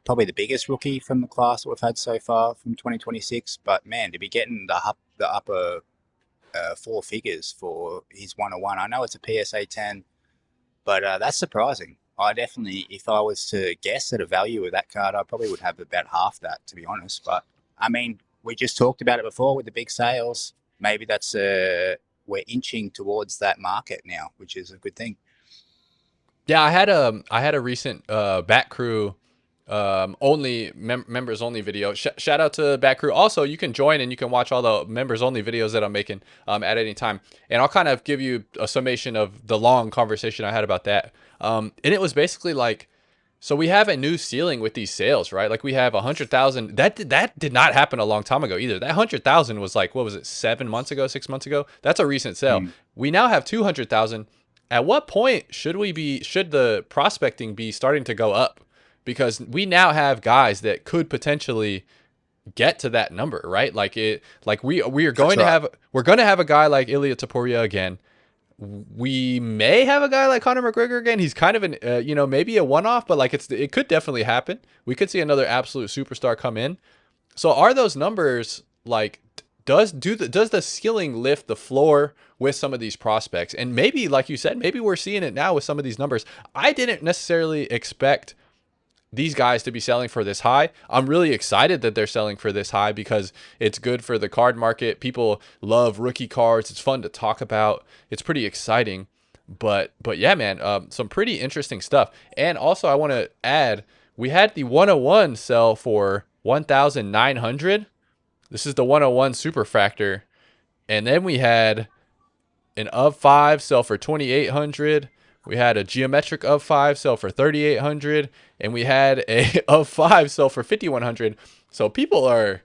the biggest rookie from the class that we've had so far from 2026. But man, to be getting the upper 4 figures for his 101, I know it's a PSA 10. But that's surprising. I definitely, if I was to guess at a value of that card, I probably would have about half that, to be honest. But, I mean, we just talked about it before with the big sales. Maybe that's we're inching towards that market now, which is a good thing. Yeah, I had a recent Bat Crew members only video. Shout out to Bat Crew. Also, you can join and you can watch all the members only videos that I'm making at any time. And I'll kind of give you a summation of the long conversation I had about that. And it was basically like, so we have a new ceiling with these sales, right? Like we have 100,000. That did not happen a long time ago either. That 100,000 was like, what was it, 7 months ago, 6 months ago? That's a recent sale. We now have 200,000. At what point should the prospecting be starting to go up? Because we now have guys that could potentially get to that number, right? Like we are going to have, we're going to have a guy like Ilya Taporia again. We may have a guy like Conor McGregor again. He's kind of an, maybe a one-off, but like it could definitely happen. We could see another absolute superstar come in. So are those numbers like, does the ceiling lift the floor with some of these prospects? And maybe, like you said, maybe we're seeing it now with some of these numbers. I didn't necessarily expect these guys to be selling for this high. I'm really excited that they're selling for this high because it's good for the card market. People love rookie cards. It's fun to talk about. It's pretty exciting. But yeah, man, some pretty interesting stuff. And also I want to add, we had the 101 sell for 1,900. This is the 101 Superfractor. And then we had an of 5 sell for 2,800. We had a geometric of 5 sell for 3,800, and we had a of 5 sell for 5,100. So people are,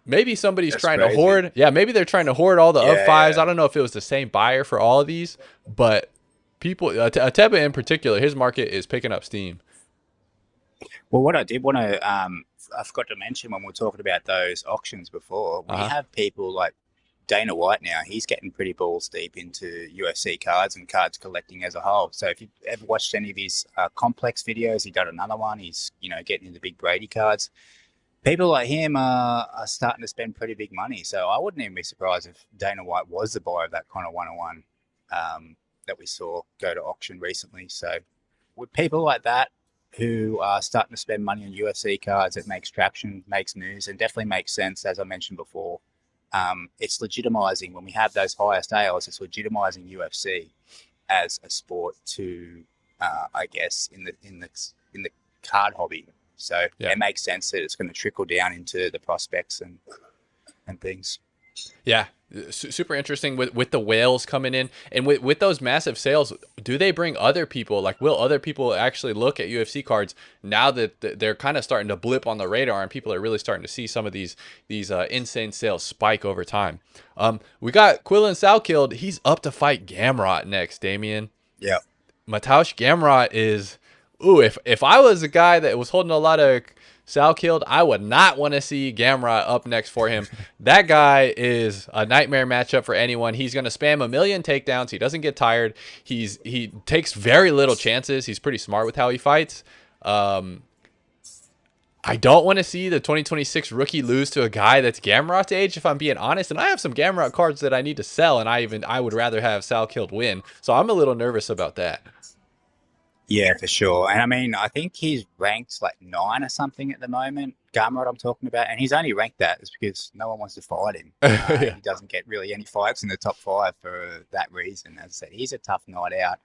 maybe somebody's trying to hoard. Yeah, maybe they're trying to hoard all the of 5s. I don't know if it was the same buyer for all of these, but people, Ateba in particular, his market is picking up steam. Well, what I did want to, I forgot to mention when we were talking about those auctions before, we have people like Dana White now. He's getting pretty balls deep into UFC cards and cards collecting as a whole. So if you've ever watched any of his complex videos, he done another one. He's, getting into big Brady cards. People like him are starting to spend pretty big money. So I wouldn't even be surprised if Dana White was the buyer of that kind of 101 that we saw go to auction recently. So with people like that who are starting to spend money on UFC cards, it makes traction, makes news, and definitely makes sense, as I mentioned before. It's legitimizing, when we have those higher sales, it's legitimizing UFC as a sport to, I guess, in the card hobby. So it makes sense that it's going to trickle down into the prospects and things. Yeah. Super interesting with the whales coming in, and with those massive sales, do they bring other people? Like, will other people actually look at UFC cards now that they're kind of starting to blip on the radar and people are really starting to see some of these insane sales spike over time? We got Quillen Salkilled. He's up to fight Gamrot next, Damian. Yeah. Mateusz Gamrot is, if I was a guy that was holding a lot of Salkilled, I would not want to see Gamrot up next for him. That guy is a nightmare matchup for anyone. He's going to spam a million takedowns. He doesn't get tired. He takes very little chances. He's pretty smart with how he fights. I don't want to see the 2026 rookie lose to a guy that's Gamrot's age, if I'm being honest. And I have some Gamrot cards that I need to sell, and I would rather have Salkilled win. So I'm a little nervous about that. Yeah, for sure. And I mean, I think he's ranked like 9 or something at the moment. Gamrot I'm talking about, and he's only ranked that is because no one wants to fight him. He doesn't get really any fights in the top 5 for that reason. As I said, he's a tough night out.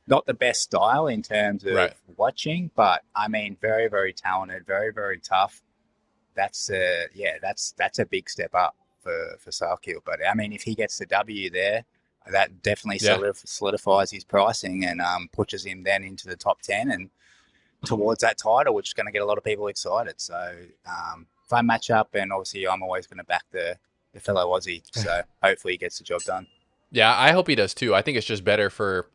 Not the best style in terms of watching, but I mean, very, very talented, very, very tough. That's a big step up for Salkilled. But I mean, if he gets the W there, that definitely solidifies his pricing and pushes him then into the top 10 and towards that title, which is going to get a lot of people excited. So fun matchup, and obviously I'm always going to back the fellow Aussie. So hopefully he gets the job done. Yeah, I hope he does too. I think it's just better for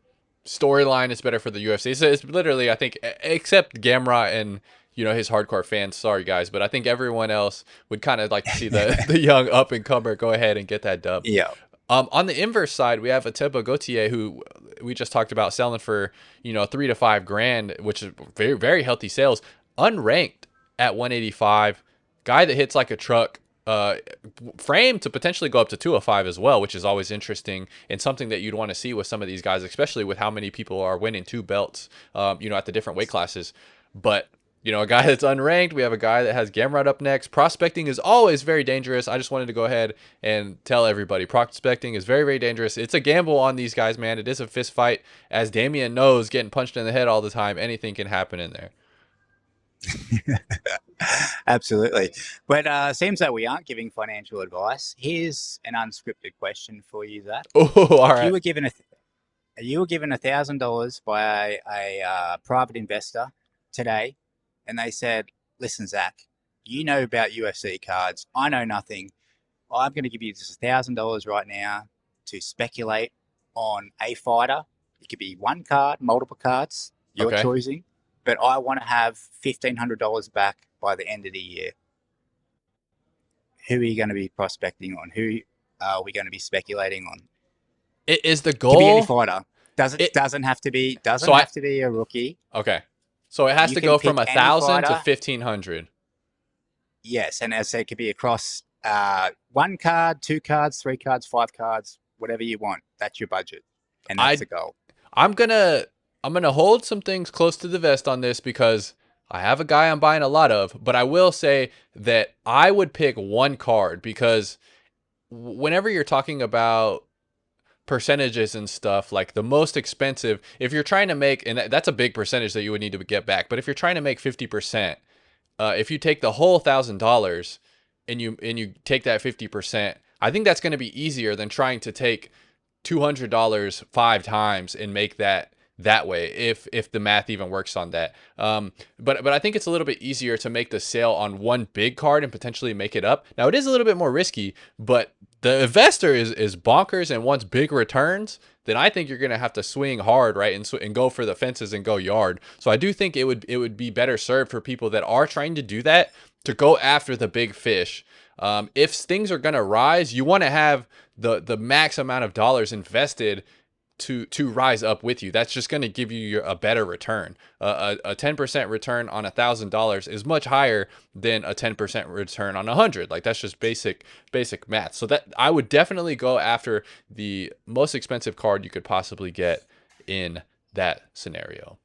storyline. It's better for the UFC. So it's literally, I think, except Gamrot and his hardcore fans. Sorry guys, but I think everyone else would kind of like to see the young up and comer go ahead and get that dub. Yeah. On the inverse side, we have Ateba Gautier, who we just talked about selling for, $3 to $5 grand, which is very, very healthy sales. Unranked at 185, guy that hits like a truck, framed to potentially go up to 205 as well, which is always interesting and something that you'd want to see with some of these guys, especially with how many people are winning 2 belts, at the different weight classes. But a guy that's unranked. We have a guy that has Gamrot up next. Prospecting is always very dangerous. I just wanted to go ahead and tell everybody, prospecting is very, very dangerous. It's a gamble on these guys, man. It is a fist fight. As Damian knows, getting punched in the head all the time, anything can happen in there. Absolutely. But seems like we aren't giving financial advice. Here's an unscripted question for you, Zach. Oh, all right. You were given $1,000 by a private investor today, and they said, listen, Zach, you know about UFC cards. I know nothing. I'm going to give you just $1,000 right now. to speculate on a fighter. It could be one card, multiple cards, you're Okay. choosing. But I want to have $1,500 back by the end of the year. Who are you going to be prospecting on? Who are we going to be speculating on? Is the Could be any goal? fighter. Doesn't have to be a rookie. Okay. So it has You to can go from pick any 1,000 to fighter. 1,500. Yes, and as I said, it could be across one card, two cards, three cards, five cards, whatever you want. That's your budget, and that's the goal. I'm gonna hold some things close to the vest on this because I have a guy I'm buying a lot of, but I will say that I would pick one card because whenever you're talking about percentages and stuff, like the most expensive, if you're trying to make, and that's a big percentage that you would need to get back, but if you're trying to make 50%, if you take the whole $1,000 and you take that 50%, I think that's going to be easier than trying to take $200 5 times and make that way, if the math even works on that. But I think it's a little bit easier to make the sale on one big card and potentially make it up. Now it is a little bit more risky, but the investor is bonkers and wants big returns. Then I think you're going to have to swing hard, right, and go for the fences and go yard. So I do think it would be better served for people that are trying to do that to go after the big fish. If things are going to rise, you want to have the max amount of dollars invested to rise up with you. That's just going to give you a better return. A 10% return on $1,000 is much higher than a 10% return on 100. Like that's just basic math. So that I would definitely go after the most expensive card you could possibly get in that scenario.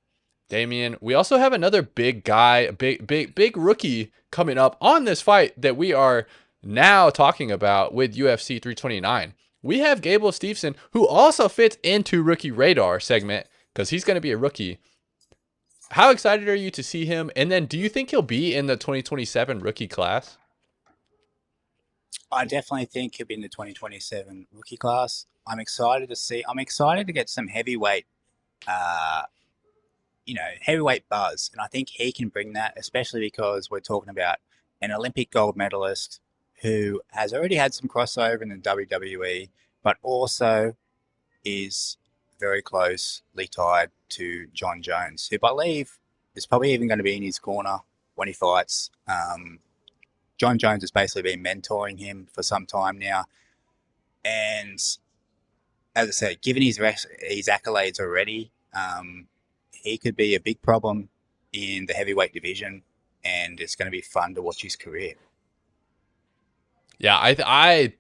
Damian, we also have another big guy, big rookie coming up on this fight that we are now talking about with UFC 329. We have Gable Steveson, who also fits into rookie radar segment because he's going to be a rookie. How excited are you to see him? And then do you think he'll be in the 2027 rookie class? I definitely think he'll be in the 2027 rookie class. I'm excited to get some heavyweight, heavyweight buzz. And I think he can bring that, especially because we're talking about an Olympic gold medalist who has already had some crossover in the WWE, but also is very closely tied to John Jones, who I believe is probably even going to be in his corner when he fights. John Jones has basically been mentoring him for some time now. And as I said, given his accolades already, he could be a big problem in the heavyweight division, and it's going to be fun to watch his career. Yeah, I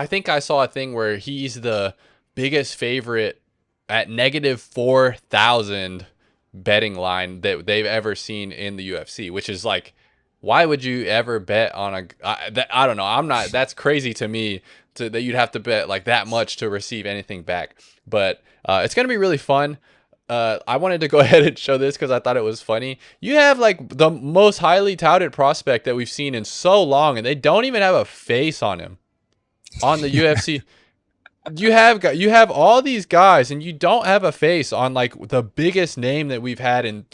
think I saw a thing where he's the biggest favorite at -4,000 betting line that they've ever seen in the UFC, which is like, why would you ever bet on I don't know. That's crazy to me that you'd have to bet like that much to receive anything back. But it's going to be really fun. I wanted to go ahead and show this because I thought it was funny. You have like the most highly touted prospect that we've seen in so long, and they don't even have a face on him on the UFC. You have all these guys, and you don't have a face on like the biggest name that we've had in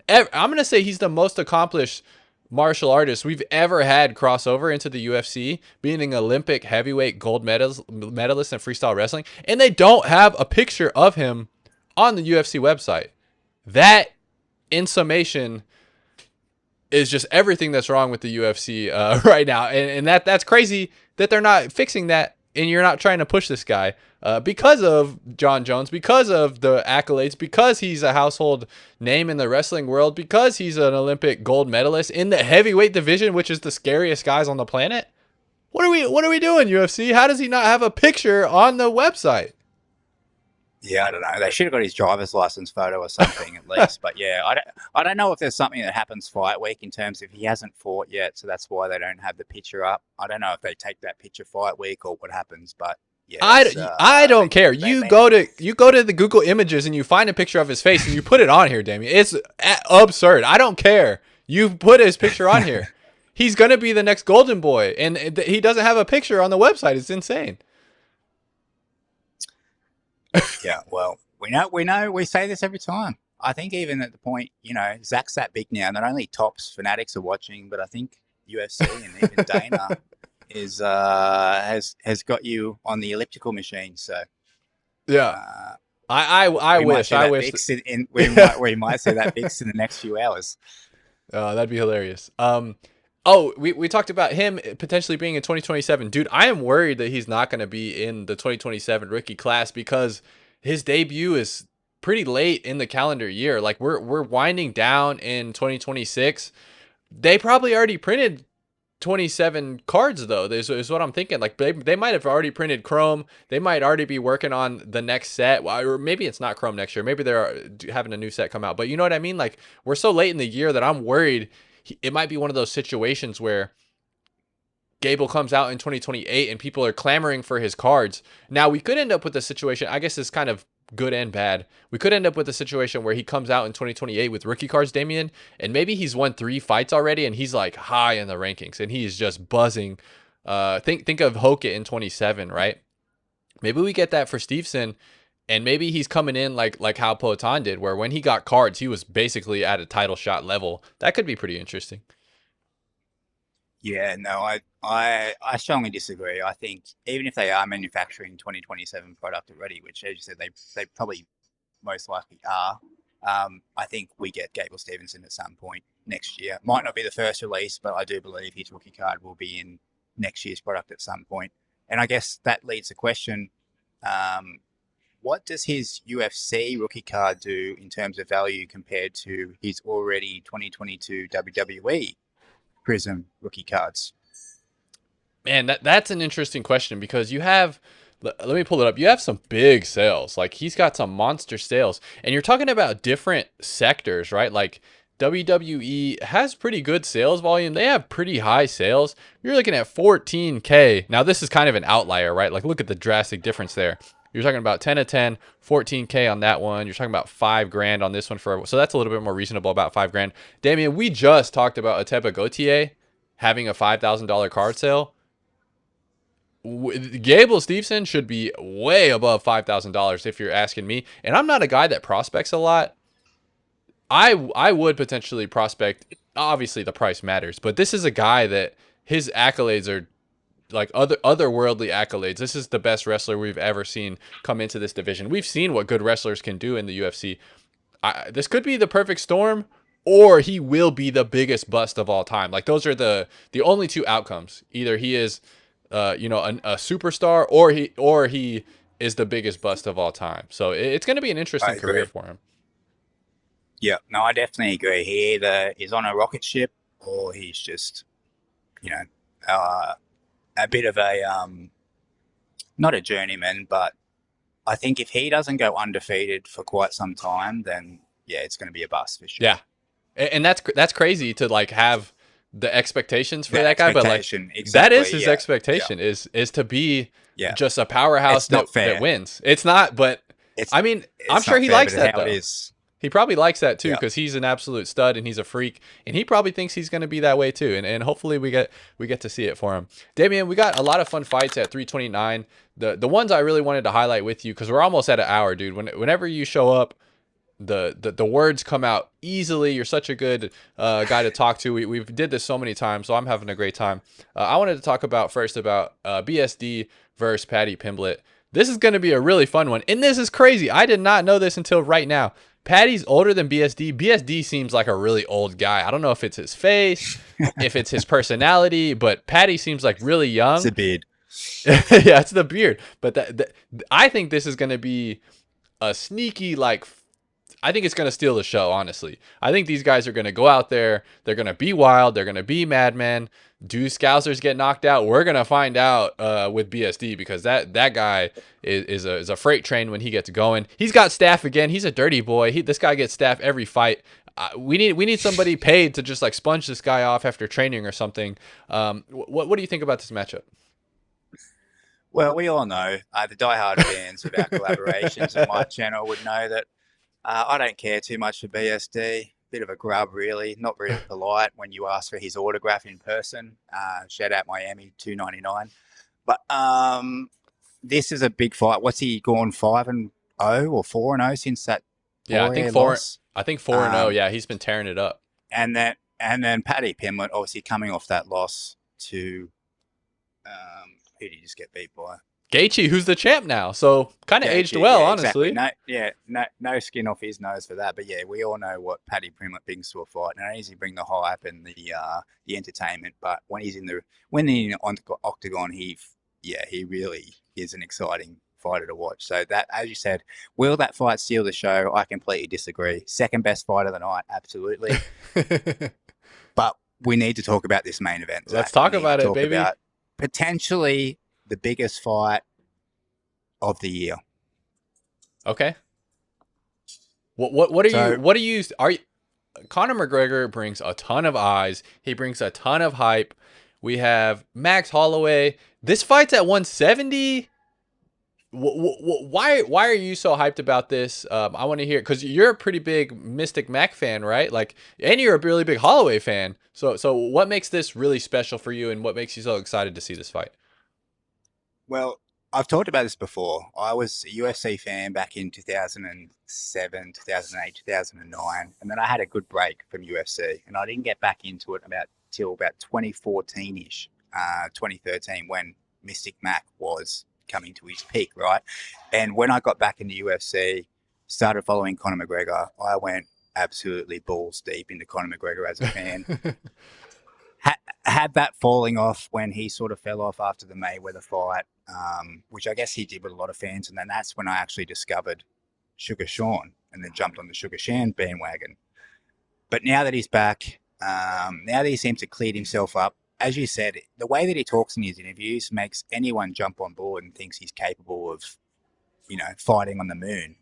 I'm gonna say he's the most accomplished martial artist we've ever had crossover into the UFC, being an Olympic heavyweight gold medalist in freestyle wrestling, and they don't have a picture of him on the UFC website. That, in summation, is just everything that's wrong with the UFC right now, and that's crazy that they're not fixing that, and you're not trying to push this guy because of John Jones, because of the accolades, because he's a household name in the wrestling world, because he's an Olympic gold medalist in the heavyweight division, which is the scariest guys on the planet. What are we doing, UFC? How does he not have a picture on the website? Yeah, I don't know. They should have got his driver's license photo or something at least. But yeah, I don't know if there's something that happens fight week in terms of he hasn't fought yet, so that's why they don't have the picture up. I don't know if they take that picture fight week or what happens, but yeah. I don't care. You go to the Google Images and you find a picture of his face and you put it on here, Damian. It's absurd. I don't care. You put his picture on here. He's gonna be the next Golden Boy, and he doesn't have a picture on the website. It's insane. Yeah, well, we say this every time. I think even at the point, Zach's that big now. Not only Topps fanatics are watching, but I think UFC and even Dana is has got you on the elliptical machine. So Yeah. I we might wish. see I that wish. VIX we might see that VIX in the next few hours. That'd be hilarious. Oh, we talked about him potentially being in 2027. Dude, I am worried that he's not going to be in the 2027 rookie class because his debut is pretty late in the calendar year. Like we're winding down in 2026. They probably already printed 27 cards though. This is what I'm thinking. Like they might have already printed Chrome. They might already be working on the next set. Well, or maybe it's not Chrome next year. Maybe they're having a new set come out. But you know what I mean? Like we're so late in the year that I'm worried it might be one of those situations where Gable comes out in 2028 and people are clamoring for his cards. Now we could end up with a situation, I guess it's kind of good and bad. We could end up with a situation where he comes out in 2028 with rookie cards, Damian, and maybe he's won 3 fights already and he's like high in the rankings and he's just buzzing. Think of Hokit in 27, right? Maybe we get that for Stevenson, and maybe he's coming in like how Poatan did, where when he got cards, he was basically at a title shot level. That could be pretty interesting. Yeah, no, I strongly disagree. I think even if they are manufacturing 2027 product already, which as you said they probably most likely are, I think we get Gable Stevenson at some point next year. Might not be the first release, but I do believe his rookie card will be in next year's product at some point. And I guess that leads the question, what does his UFC rookie card do in terms of value compared to his already 2022 WWE Prism rookie cards? Man, that's an interesting question because you have, let me pull it up. You have some big sales. Like he's got some monster sales, and you're talking about different sectors, right? Like WWE has pretty good sales volume. They have pretty high sales. You're looking at 14K. Now this is kind of an outlier, right? Like look at the drastic difference there. You're talking about 10 of 10, 14K on that one. You're talking about $5,000 on this one so that's a little bit more reasonable, about $5,000. Damian, we just talked about Atepa Gautier having a $5,000 card sale. Gable Stevenson should be way above $5,000 if you're asking me. And I'm not a guy that prospects a lot. I would potentially prospect. Obviously, the price matters, but this is a guy that his accolades are like otherworldly accolades. This is the best wrestler we've ever seen come into this division. We've seen what good wrestlers can do in the UFC. This could be the perfect storm, or he will be the biggest bust of all time. Like those are the only two outcomes. Either he is, a superstar, or he is the biggest bust of all time. So it's going to be an interesting career for him. Yeah, no, I definitely agree. He either is on a rocket ship or he's just, a bit of a not a journeyman, but I think if he doesn't go undefeated for quite some time, then yeah, it's going to be a bust for sure. Yeah, and that's crazy to like have the expectations for that guy, but like exactly, that is his expectation is to be just a powerhouse that wins. It's not, but I'm sure he likes that though. He probably likes that too because he's an absolute stud and he's a freak, and he probably thinks he's going to be that way too. And hopefully we get to see it for him. Damian, we got a lot of fun fights at 329. The ones I really wanted to highlight with you because we're almost at an hour, dude. Whenever you show up, the words come out easily. You're such a good guy to talk to. We've did this so many times, so I'm having a great time. I wanted to talk about BSD versus Paddy Pimblett. This is going to be a really fun one, and this is crazy. I did not know this until right now. Paddy's older than BSD. BSD seems like a really old guy. I don't know if it's his face, if it's his personality, but Paddy seems like really young. It's the beard. Yeah, it's the beard. But I think this is going to be a sneaky, I think it's going to steal the show, honestly. I think these guys are going to go out there. They're going to be wild. They're going to be madmen. Do Scousers get knocked out? We're going to find out with BSD because that guy is a freight train when he gets going. He's got staff again. He's a dirty boy. This guy gets staff every fight. We need somebody paid to just like sponge this guy off after training or something. What do you think about this matchup? Well, we all know the diehard fans of our collaborations on my channel would know that I don't care too much for BSD. Bit of a grub, really. Not very polite when you ask for his autograph in person. Shout out Miami 299. But this is a big fight. What's he gone 5-0 or 4-0 since that? Yeah, I think 4. I think 4-0. Yeah, he's been tearing it up. And then Paddy Pimblett, obviously coming off that loss to Who did he just get beat by? Gaethje, who's the champ now, so kind of aged Gaethje, well, yeah, honestly. Exactly. No skin off his nose for that. But yeah, we all know what Paddy Pimblett brings to a fight. Not only does he bring the hype and the entertainment, but when he's in the octagon, he really is an exciting fighter to watch. So that, as you said, will that fight steal the show? I completely disagree. Second best fight of the night, absolutely. But we need to talk about this main event. Let's talk about it, baby. About potentially the biggest fight of the year. Okay. What are you Conor McGregor brings a ton of eyes. He brings a ton of hype. We have Max Holloway. This fight's at 170. Why are you so hyped about this? I want to hear, because you're a pretty big Mystic Mac fan, right? Like, and you're a really big Holloway fan. So what makes this really special for you, and what makes you so excited to see this fight? Well, I've talked about this before. I was a UFC fan back in 2007, 2008, 2009, and then I had a good break from UFC, and I didn't get back into it till about 2014-ish, 2013, when Mystic Mac was coming to his peak, right? And when I got back into UFC, started following Conor McGregor, I went absolutely balls deep into Conor McGregor as a fan. Had that falling off when he sort of fell off after the Mayweather fight, which I guess he did with a lot of fans. And then that's when I actually discovered Sugar Sean, and then jumped on the Sugar Sean bandwagon. But now that he's back, now that he seems to cleared himself up, as you said, the way that he talks in his interviews makes anyone jump on board and thinks he's capable of, fighting on the moon.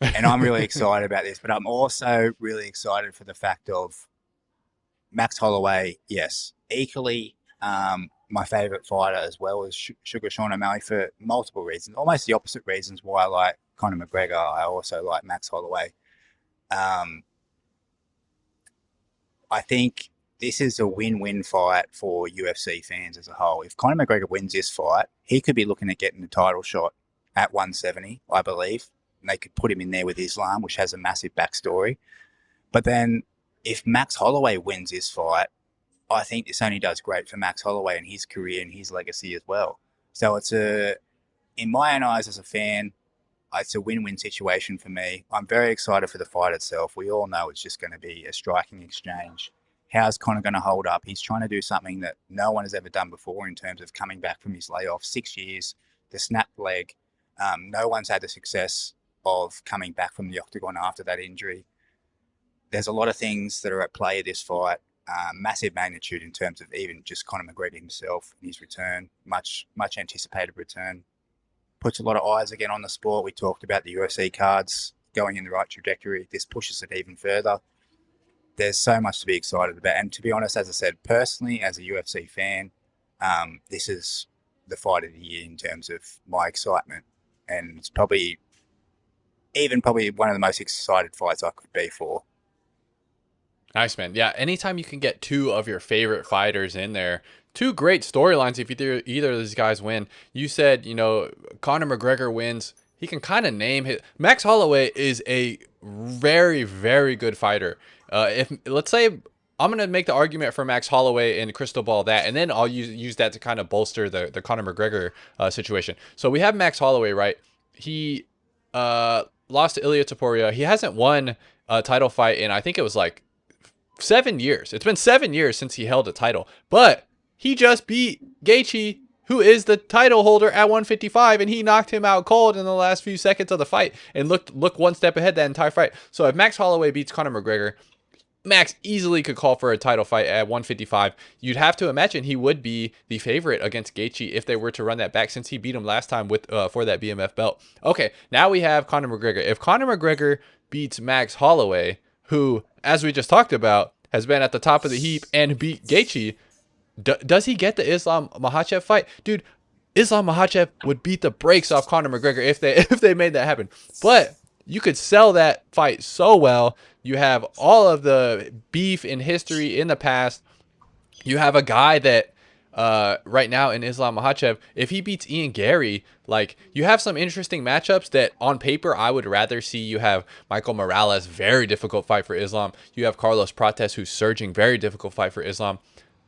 And I'm really excited about this, but I'm also really excited for the fact of Max Holloway, yes, equally my favourite fighter, as well as Sugar Sean O'Malley, for multiple reasons, almost the opposite reasons why I like Conor McGregor. I also like Max Holloway. I think this is a win-win fight for UFC fans as a whole. If Conor McGregor wins this fight, he could be looking at getting the title shot at 170, I believe. And they could put him in there with Islam, which has a massive backstory. But then if Max Holloway wins this fight, I think this only does great for Max Holloway and his career and his legacy as well. So in my own eyes as a fan, it's a win-win situation for me. I'm very excited for the fight itself. We all know it's just going to be a striking exchange. How's Conor going to hold up? He's trying to do something that no one has ever done before in terms of coming back from his layoff. 6 years, the snapped leg. No one's had the success of coming back from the octagon after that injury. There's a lot of things that are at play at this fight. Massive magnitude in terms of even just Conor McGregor himself and his return. Much anticipated return. Puts a lot of eyes again on the sport. We talked about the UFC cards going in the right trajectory. This pushes it even further. There's so much to be excited about. And to be honest, as I said, personally, as a UFC fan, this is the fight of the year in terms of my excitement. And it's probably one of the most excited fights I could be for. Nice, man. Yeah, anytime you can get two of your favorite fighters in there, two great storylines if either of these guys win. You said, Conor McGregor wins. He can kind of name his... Max Holloway is a very, very good fighter. Let's say I'm going to make the argument for Max Holloway and crystal ball that, and then I'll use that to kind of bolster the Conor McGregor situation. So we have Max Holloway, right? He lost to Ilia Topuria. He hasn't won a title fight in, I think it was like 7 years. It's been 7 years since he held a title, but he just beat Gaethje, who is the title holder at 155, and he knocked him out cold in the last few seconds of the fight and look one step ahead that entire fight. So if Max Holloway beats Conor McGregor, Max easily could call for a title fight at 155. You'd have to imagine he would be the favorite against Gaethje if they were to run that back, since he beat him last time for that BMF belt. Okay, now we have Conor McGregor. If Conor McGregor beats Max Holloway, who, as we just talked about, has been at the top of the heap and beat Gaethje, does he get the Islam Makhachev fight? Dude, Islam Makhachev would beat the brakes off Conor McGregor if they made that happen. But you could sell that fight so well. You have all of the beef in history in the past. You have a guy that right now in Islam Makhachev, if he beats Ian Gary, like, you have some interesting matchups that on paper I would rather see. You have Michael Morales, very difficult fight for Islam. You have Carlos Prates, who's surging, very difficult fight for Islam.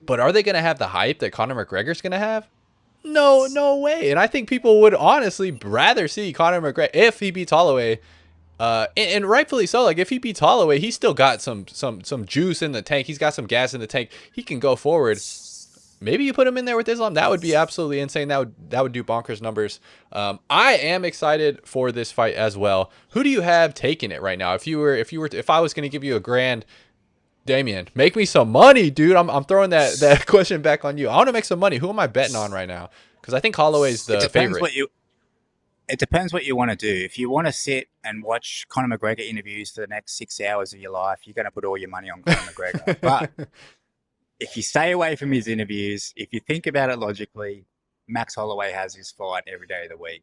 But are they going to have the hype that Conor McGregor's going to have? No way. And I think people would honestly rather see Conor McGregor if he beats Holloway. And rightfully so. Like if he beats Holloway, he's still got some juice in the tank. He's got some gas in the tank. He can go forward. Maybe you put him in there with Islam. That would be absolutely insane. That would do bonkers numbers. I am excited for this fight as well. Who do you have taking it right now? If I was going to give you a grand, Damian, make me some money, dude. I'm throwing that question back on you. I want to make some money. Who am I betting on right now? Because I think Holloway's the favorite. It depends what you want to do. If you want to sit and watch Conor McGregor interviews for the next 6 hours of your life, you're going to put all your money on Conor McGregor. But if you stay away from his interviews, if you think about it logically, Max Holloway has his fight every day of the week.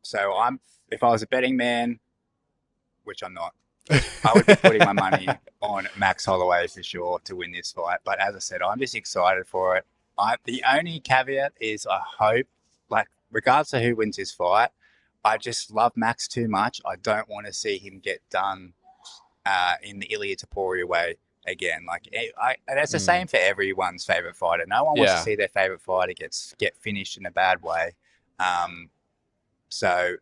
So if I was a betting man, which I'm not, I would be putting my money on Max Holloway for sure to win this fight. But as I said, I'm just excited for it. The only caveat is I hope, like, regardless of who wins this fight, I just love Max too much. I don't want to see him get done in the Ilia Topuria way again. Like, and that's the same for everyone's favorite fighter. No one wants to see their favorite fighter get finished in a bad way. So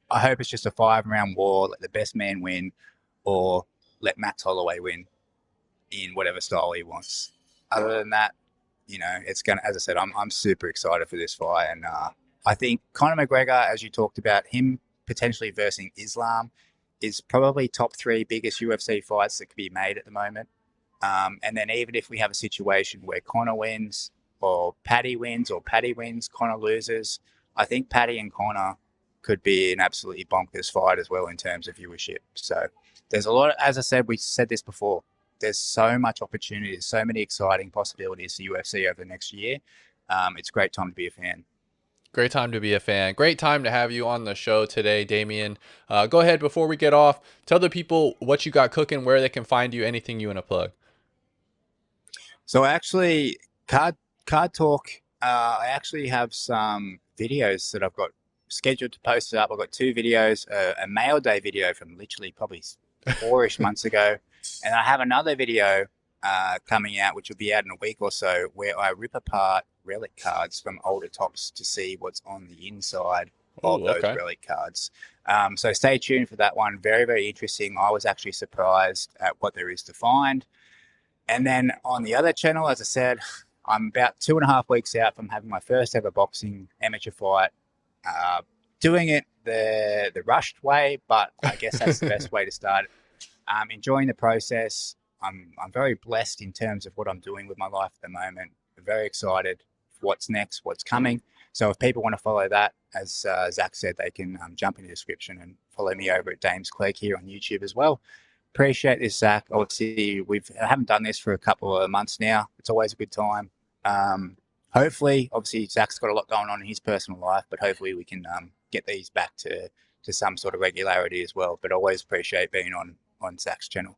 I hope it's just a 5-round war. Let the best man win, or let Max Holloway win in whatever style he wants. Other than that, it's gonna. As I said, I'm super excited for this fight, and I think Conor McGregor, as you talked about, him potentially versus Islam, is probably top 3 biggest UFC fights that could be made at the moment. And then even if we have a situation where Conor wins, or Paddy wins, or Paddy wins, Conor loses, I think Paddy and Conor could be an absolutely bonkers fight as well in terms of viewership. So there's a lot, as I said, we said this before, there's so much opportunity, there's so many exciting possibilities for UFC over the next year. It's a great time to be a fan. Great time to be a fan. Great time to have you on the show today, Damian. Go ahead, before we get off, tell the people what you got cooking, where they can find you, anything you want to plug. So actually, Card Talk, I actually have some videos that I've got scheduled to post up. I've got 2 videos, a mail day video from literally probably 4-ish months ago. And I have another video coming out, which will be out in a week or so, where I rip apart relic cards from older Topps to see what's on the inside of those relic cards. So stay tuned for that one. Very, very interesting. I was actually surprised at what there is to find. And then on the other channel, as I said, I'm about 2.5 weeks out from having my first ever boxing amateur fight. Doing it the rushed way, but I guess that's the best way to start it. Enjoying the process. I'm very blessed in terms of what I'm doing with my life at the moment. I'm very excited for what's next, what's coming. So if people want to follow that, as Zach said, they can jump in the description and follow me over at Dames Clegg here on YouTube as well. Appreciate this, Zach. Obviously, I haven't done this for a couple of months now. It's always a good time. Hopefully, obviously, Zach's got a lot going on in his personal life, but hopefully we can get these back to some sort of regularity as well. But always appreciate being on Zach's channel.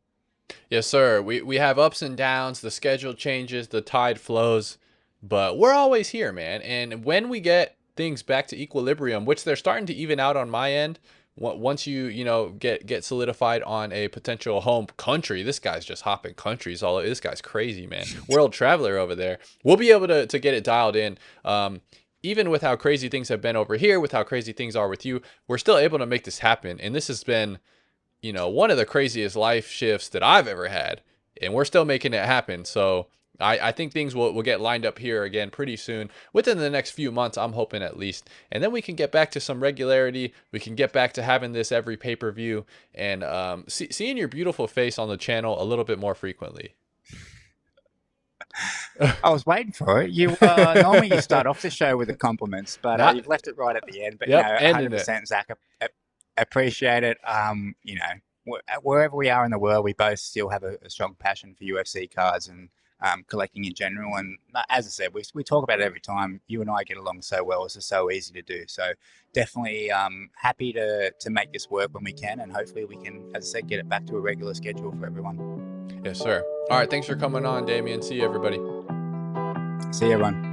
Yes, sir. We have ups and downs. The schedule changes. The tide flows. But we're always here, man. And when we get things back to equilibrium, which they're starting to even out on my end, once you get solidified on a potential home country, this guy's just hopping countries. This guy's crazy, man. World traveler over there. We'll be able to get it dialed in. Even with how crazy things have been over here, with how crazy things are with you, we're still able to make this happen. And this has been, one of the craziest life shifts that I've ever had. And we're still making it happen. So I think things will get lined up here again pretty soon, within the next few months, I'm hoping at least. And then we can get back to some regularity. We can get back to having this every pay-per-view and seeing your beautiful face on the channel a little bit more frequently. I was waiting for it. Normally you start off the show with the compliments, but you've left it right at the end. But 100%, Zach, appreciate it. Wherever we are in the world, we both still have a strong passion for UFC cards and collecting in general. And as I said, we talk about it every time. You and I get along so well. It's just so easy to do. So definitely happy to make this work when we can. And hopefully we can, as I said, get it back to a regular schedule for everyone. Yes, sir. All right. Thanks for coming on, Damian. See you, everybody. See you, everyone.